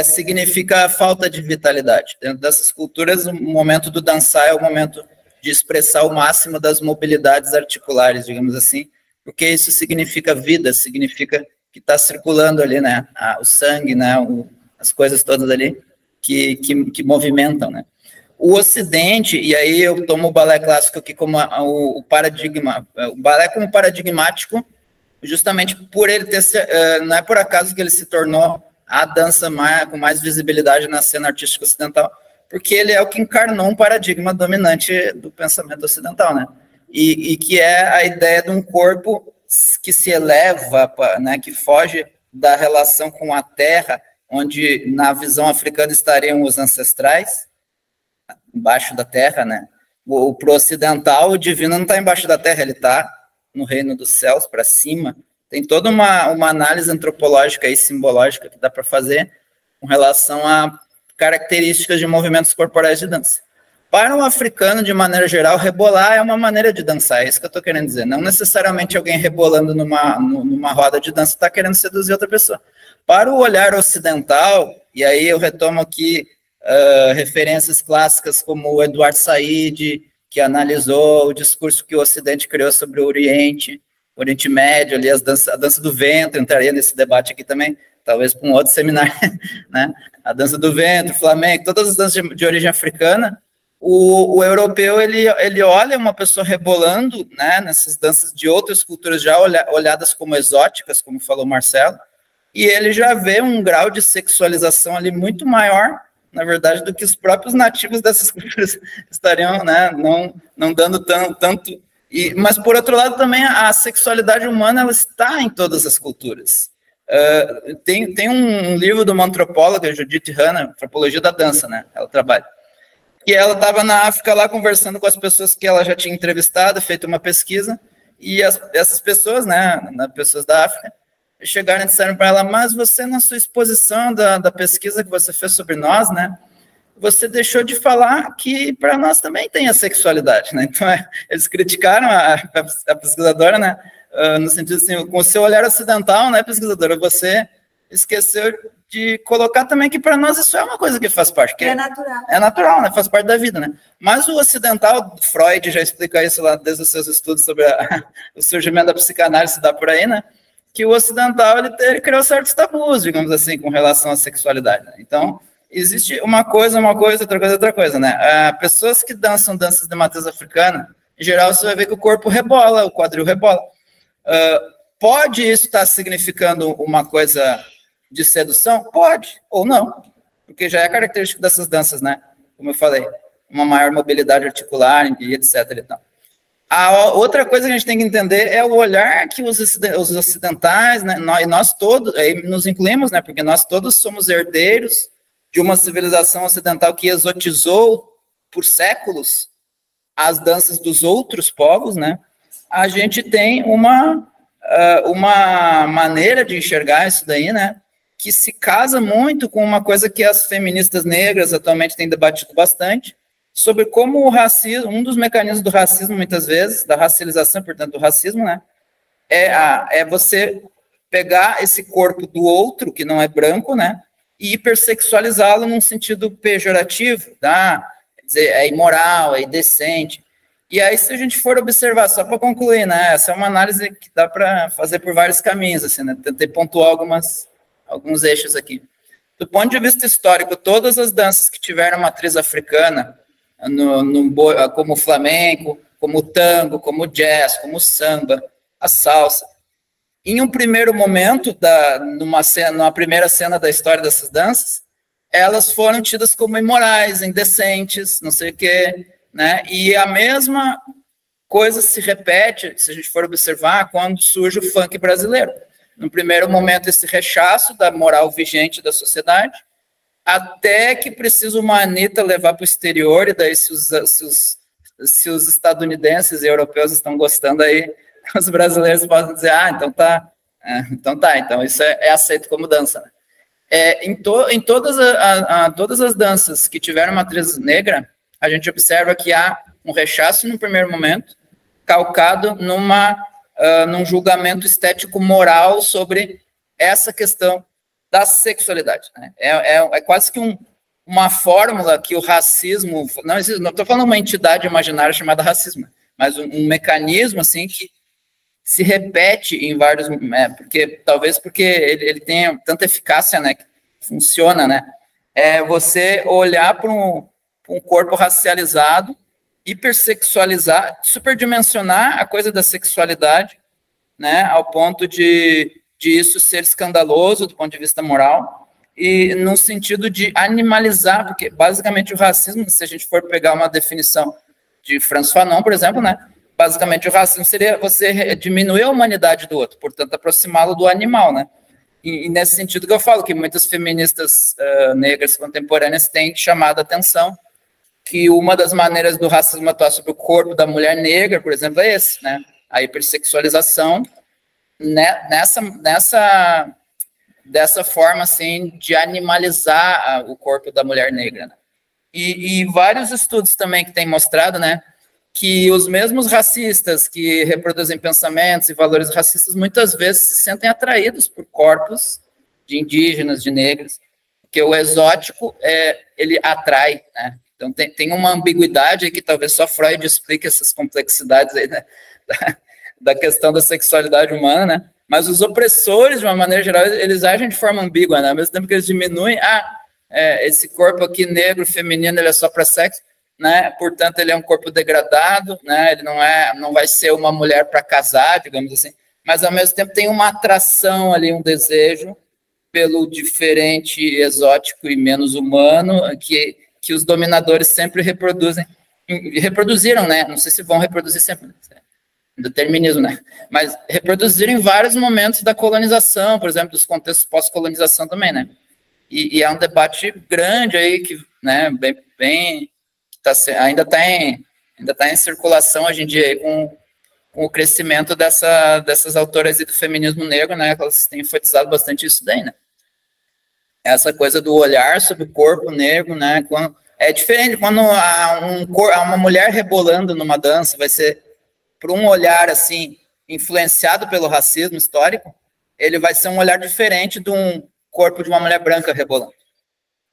significa falta de vitalidade. Dentro dessas culturas, o momento do dançar é o momento de expressar o máximo das mobilidades articulares, digamos assim, porque isso significa vida, significa que está circulando ali, né, o sangue, né, as coisas todas ali que movimentam, né. O Ocidente, e aí eu tomo o balé clássico aqui como o paradigma, o balé como paradigmático, justamente por ele ter, não é por acaso que ele se tornou a dança com mais visibilidade na cena artística ocidental, porque ele é o que encarnou um paradigma dominante do pensamento ocidental, né? E que é a ideia de um corpo que se eleva, né, que foge da relação com a terra, onde na visão africana estariam os ancestrais, embaixo da terra, né? Para o ocidental, o divino não está embaixo da terra, ele está no reino dos céus, para cima. Tem toda uma análise antropológica e simbológica que dá para fazer com relação a características de movimentos corporais de dança. Para um africano, de maneira geral, rebolar é uma maneira de dançar, é isso que eu estou querendo dizer. Não necessariamente alguém rebolando numa roda de dança está querendo seduzir outra pessoa. Para o olhar ocidental, e aí eu retomo aqui referências clássicas como o Edward Said, que analisou o discurso que o Ocidente criou sobre o Oriente Médio, ali a dança do ventre, entraria nesse debate aqui também, talvez para um outro seminário, né? A dança do ventre, o flamenco, todas as danças de origem africana. O europeu, ele olha uma pessoa rebolando, né, nessas danças de outras culturas já olhadas como exóticas, como falou Marcelo, e ele já vê um grau de sexualização ali muito maior, na verdade, do que os próprios nativos dessas culturas estariam, né, não dando tanto. Mas, por outro lado, também a sexualidade humana ela está em todas as culturas. Tem um livro de uma antropóloga, Judith Hanna, Antropologia da Dança, né, ela trabalha, e ela estava na África lá conversando com as pessoas que ela já tinha entrevistado, feito uma pesquisa, e essas pessoas, né, pessoas da África, chegaram e disseram para ela, mas você, na sua exposição da pesquisa que você fez sobre nós, né, você deixou de falar que para nós também tem a sexualidade, né? Então, eles criticaram a pesquisadora, né, no sentido assim, com o seu olhar ocidental, né, pesquisadora, você esqueceu de colocar também que para nós isso é uma coisa que faz parte. Que é natural. É natural, né, faz parte da vida, né? Mas o ocidental, Freud já explica isso lá desde os seus estudos sobre o surgimento da psicanálise, dá por aí, né, que o ocidental ele criou certos tabus, digamos assim, com relação à sexualidade, né? Então, existe uma coisa, outra coisa, né? Pessoas que dançam danças de matriz africana, em geral, você vai ver que o corpo rebola, o quadril rebola. Pode isso estar significando uma coisa de sedução? Pode, ou não, porque já é característico dessas danças, né? Como eu falei, uma maior mobilidade articular e etc. E tal. A outra coisa que a gente tem que entender é o olhar que os ocidentais, né, nós todos, aí nos incluímos, né, porque nós todos somos herdeiros de uma civilização ocidental que exotizou por séculos as danças dos outros povos, né? A gente tem uma maneira de enxergar isso daí, né, que se casa muito com uma coisa que as feministas negras atualmente têm debatido bastante, sobre como o racismo, um dos mecanismos do racismo, muitas vezes, da racialização, portanto, do racismo, né, é você pegar esse corpo do outro, que não é branco, né, e hipersexualizá-lo num sentido pejorativo, tá? Quer dizer, é imoral, é indecente. E aí, se a gente for observar, só para concluir, né, essa é uma análise que dá para fazer por vários caminhos, assim, né, tentei pontuar alguns eixos aqui. Do ponto de vista histórico, todas as danças que tiveram matriz africana, como o flamenco, como o tango, como o jazz, como o samba, a salsa, em um primeiro momento, numa primeira cena da história dessas danças, elas foram tidas como imorais, indecentes, não sei o quê, né? E a mesma coisa se repete, se a gente for observar, quando surge o funk brasileiro. No primeiro momento, esse rechaço da moral vigente da sociedade, até que precisa uma Anitta levar para o exterior, e daí se os estadunidenses e europeus estão gostando, aí os brasileiros podem dizer, então isso é aceito como dança. Em todas as danças que tiveram matriz negra, a gente observa que há um rechaço no primeiro momento, calcado num julgamento estético moral sobre essa questão da sexualidade. Né? É quase que uma fórmula que o racismo... Não estou falando uma entidade imaginária chamada racismo, mas um mecanismo assim, que se repete em vários... talvez porque ele tenha tanta eficácia, né, que funciona, né? Você olhar para um corpo racializado, hipersexualizar, superdimensionar a coisa da sexualidade, né, ao ponto de isso ser escandaloso do ponto de vista moral, e no sentido de animalizar, porque basicamente o racismo, se a gente for pegar uma definição de Franz Fanon, por exemplo, né, basicamente o racismo seria você diminuir a humanidade do outro, portanto aproximá-lo do animal, né, e nesse sentido que eu falo que muitas feministas negras contemporâneas têm chamado a atenção que uma das maneiras do racismo atuar sobre o corpo da mulher negra, por exemplo, é esse, né, a hipersexualização, né, dessa forma, assim, de animalizar o corpo da mulher negra. Né? E vários estudos também que têm mostrado, né, que os mesmos racistas que reproduzem pensamentos e valores racistas muitas vezes se sentem atraídos por corpos de indígenas, de negros, porque o exótico, ele atrai, né? Então tem uma ambiguidade aí que talvez só Freud explique essas complexidades aí, né, da questão da sexualidade humana, né? Mas os opressores, de uma maneira geral, eles agem de forma ambígua, né? Ao mesmo tempo que eles diminuem, esse corpo aqui negro, feminino, ele é só para sexo, né? Portanto, ele é um corpo degradado, né? Ele não vai ser uma mulher para casar, digamos assim, mas ao mesmo tempo tem uma atração ali, um desejo pelo diferente, exótico e menos humano, que os dominadores sempre reproduziram, né? Não sei se vão reproduzir sempre, determinismo, né? Mas reproduziram em vários momentos da colonização, por exemplo, dos contextos pós-colonização também, né? E é um debate grande aí que, né, ainda está em circulação hoje em dia aí, com o crescimento dessas autoras do feminismo negro, né? Elas têm enfatizado bastante isso daí, né? Essa coisa do olhar sobre o corpo negro, né? É diferente quando há uma mulher rebolando numa dança, vai ser por um olhar assim influenciado pelo racismo histórico, ele vai ser um olhar diferente de um corpo de uma mulher branca rebolando,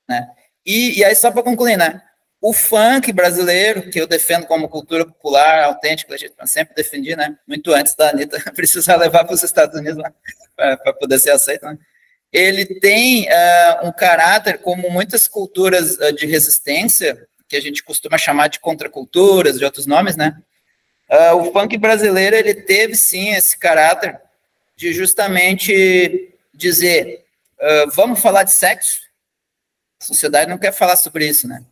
né? E aí só para concluir, né? O funk brasileiro, que eu defendo como cultura popular autêntica, a gente sempre defendi, né? Muito antes da Anitta precisar levar para os Estados Unidos, né? Para poder ser aceito, né? Ele tem um caráter, como muitas culturas de resistência, que a gente costuma chamar de contraculturas, de outros nomes, né? O funk brasileiro, ele teve, sim, esse caráter de justamente dizer, vamos falar de sexo? A sociedade não quer falar sobre isso, né?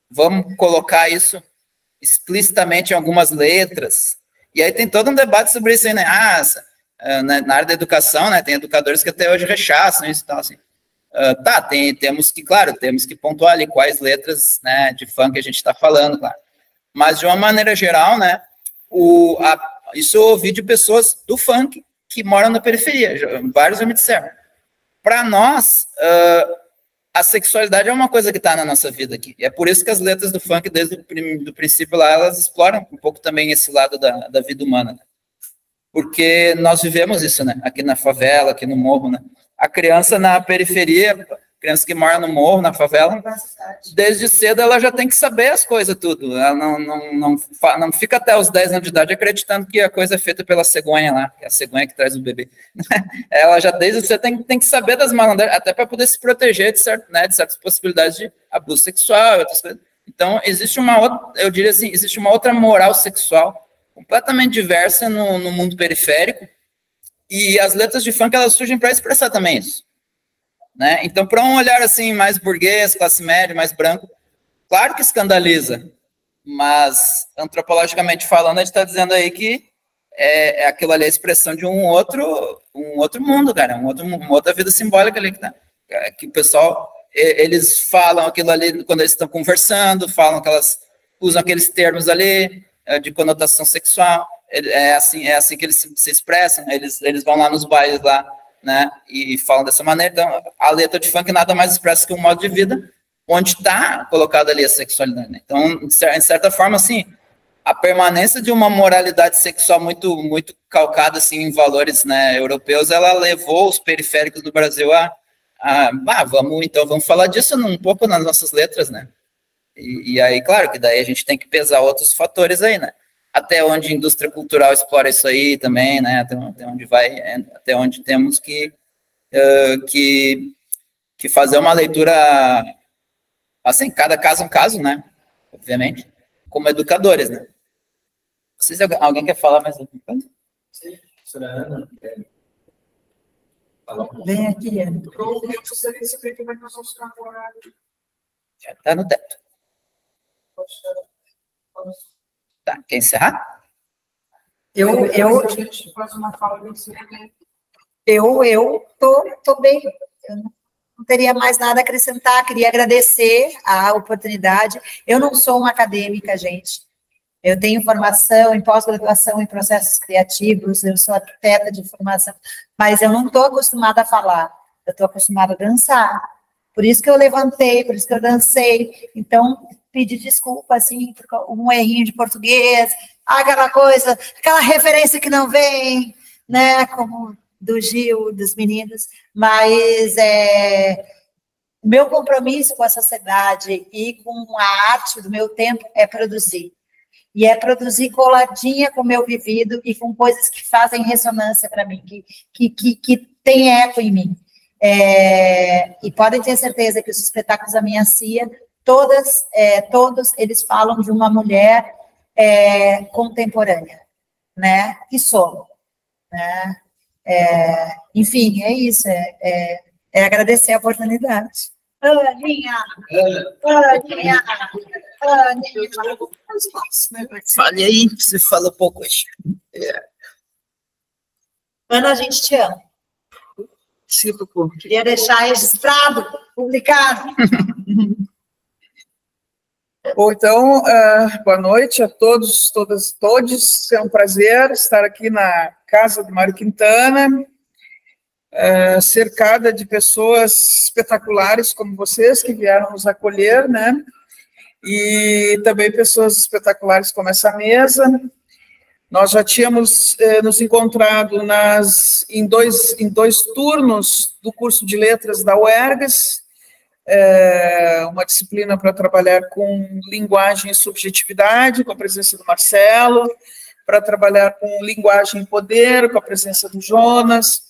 Vamos colocar isso explicitamente em algumas letras. E aí tem todo um debate sobre isso aí, né? Na área da educação, né, tem educadores que até hoje rechaçam isso e tal, assim. Temos que pontuar ali quais letras, né, de funk a gente está falando, claro. Mas, de uma maneira geral, né, isso eu ouvi de pessoas do funk que moram na periferia, vários já me disseram. Para nós, a sexualidade é uma coisa que está na nossa vida aqui. E é por isso que as letras do funk, desde o princípio lá, elas exploram um pouco também esse lado da vida humana, né? Porque nós vivemos isso, né? Aqui na favela, aqui no morro, né? A criança na periferia, criança que mora no morro, na favela, desde cedo ela já tem que saber as coisas tudo. Ela não fica até os 10 anos de idade acreditando que a coisa é feita pela cegonha lá, que é a cegonha que traz o bebê. Ela já desde cedo tem que saber das malandras, até para poder se proteger de certas possibilidades de abuso sexual e outras coisas. Então, existe uma outra, eu diria assim, existe uma outra moral sexual completamente diversa no mundo periférico, e as letras de funk, elas surgem para expressar também isso, né? Então, para um olhar assim, mais burguês, classe média, mais branco, claro que escandaliza, mas, antropologicamente falando, a gente está dizendo aí que aquilo ali é a expressão de um outro mundo, cara, uma outra vida simbólica ali, que o pessoal eles falam aquilo ali quando eles estão conversando, usam aqueles termos ali de conotação sexual, é assim que eles se expressam, eles vão lá nos bailes lá, né, e falam dessa maneira. Então, a letra de funk nada mais expressa que um modo de vida onde está colocada ali a sexualidade, né? Então, em certa forma, assim, a permanência de uma moralidade sexual muito, muito calcada, assim, em valores, né, europeus, ela levou os periféricos do Brasil vamos falar disso um pouco nas nossas letras, né? E aí, claro, que daí a gente tem que pesar outros fatores aí, né? Até onde a indústria cultural explora isso aí também, né? Até onde temos que fazer uma leitura, assim, cada caso é um caso, né? Obviamente, como educadores, né? Alguém quer falar mais alguma coisa? Sim, Ana. Vem aqui, Ana. Eu gostaria de saber como é que nós vamos ficar com o horário. Já está no teto. Tá, quer encerrar? A gente faz uma fala eu tô bem. Eu não teria mais nada a acrescentar. Queria agradecer a oportunidade. Eu não sou uma acadêmica, gente. Eu tenho formação em pós-graduação em processos criativos, eu sou arquiteta de formação, mas eu não estou acostumada a falar, eu estou acostumada a dançar. Por isso que eu levantei, por isso que eu dancei. Então, pedi desculpa, assim, por um errinho de português, aquela coisa, aquela referência que não vem, né, como do Gil, dos meninos, mas o meu compromisso com a sociedade e com a arte do meu tempo é produzir. E é produzir coladinha com o meu vivido e com coisas que fazem ressonância para mim, que tem eco em mim. E podem ter certeza que os espetáculos da minha CIA, todos eles falam de uma mulher contemporânea, né? Que sou, né? Enfim, é isso, agradecer a oportunidade. Aninha! Fale aí, você fala pouco hoje. Ana, a gente te ama. Queria deixar registrado, publicado. Bom, então, boa noite a todos, todas, todos. É um prazer estar aqui na casa do Mário Quintana, cercada de pessoas espetaculares como vocês, que vieram nos acolher, né? E também pessoas espetaculares como essa mesa. Nós já tínhamos nos encontrado em dois turnos do curso de letras da UERGS, uma disciplina para trabalhar com linguagem e subjetividade, com a presença do Marcelo, para trabalhar com linguagem e poder, com a presença do Jonas.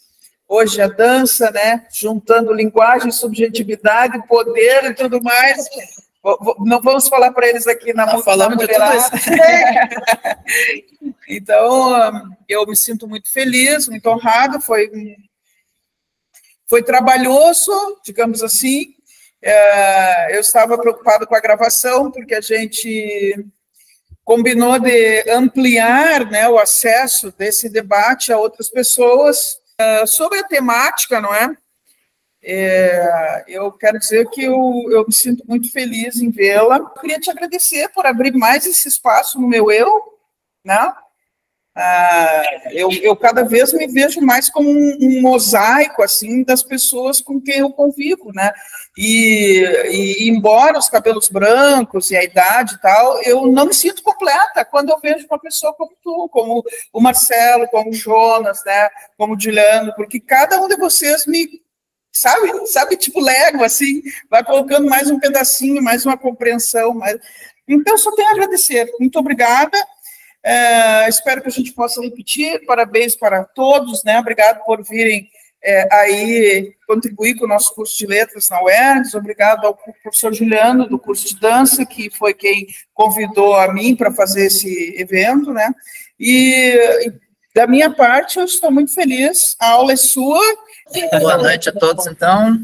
Hoje a dança, né, juntando linguagem, subjetividade, poder e tudo mais. Não vamos falar para eles aqui na falamos de tudo isso. Então, eu me sinto muito feliz, muito honrado. Foi trabalhoso, digamos assim. Eu estava preocupado com a gravação, porque a gente combinou de ampliar, né, o acesso desse debate a outras pessoas. Sobre a temática, não é? Eu quero dizer que eu me sinto muito feliz em vê-la. Eu queria te agradecer por abrir mais esse espaço no meu eu, né? Eu cada vez me vejo mais como um mosaico, assim, das pessoas com quem eu convivo, né? E embora os cabelos brancos e a idade e tal, eu não me sinto completa quando eu vejo uma pessoa como tu, como o Marcelo, como o Jonas, né? Como o Juliano, porque cada um de vocês me, sabe, tipo Lego, assim, vai colocando mais um pedacinho, mais uma compreensão. Então, só tenho a agradecer. Muito obrigada. Espero que a gente possa repetir. Parabéns para todos, né? Obrigado por virem aí contribuir com o nosso curso de letras na UERGS. Obrigado ao professor Juliano, do curso de dança, que foi quem convidou a mim para fazer esse evento, né? E da minha parte, eu estou muito feliz. A aula é sua. Boa noite a todos, então.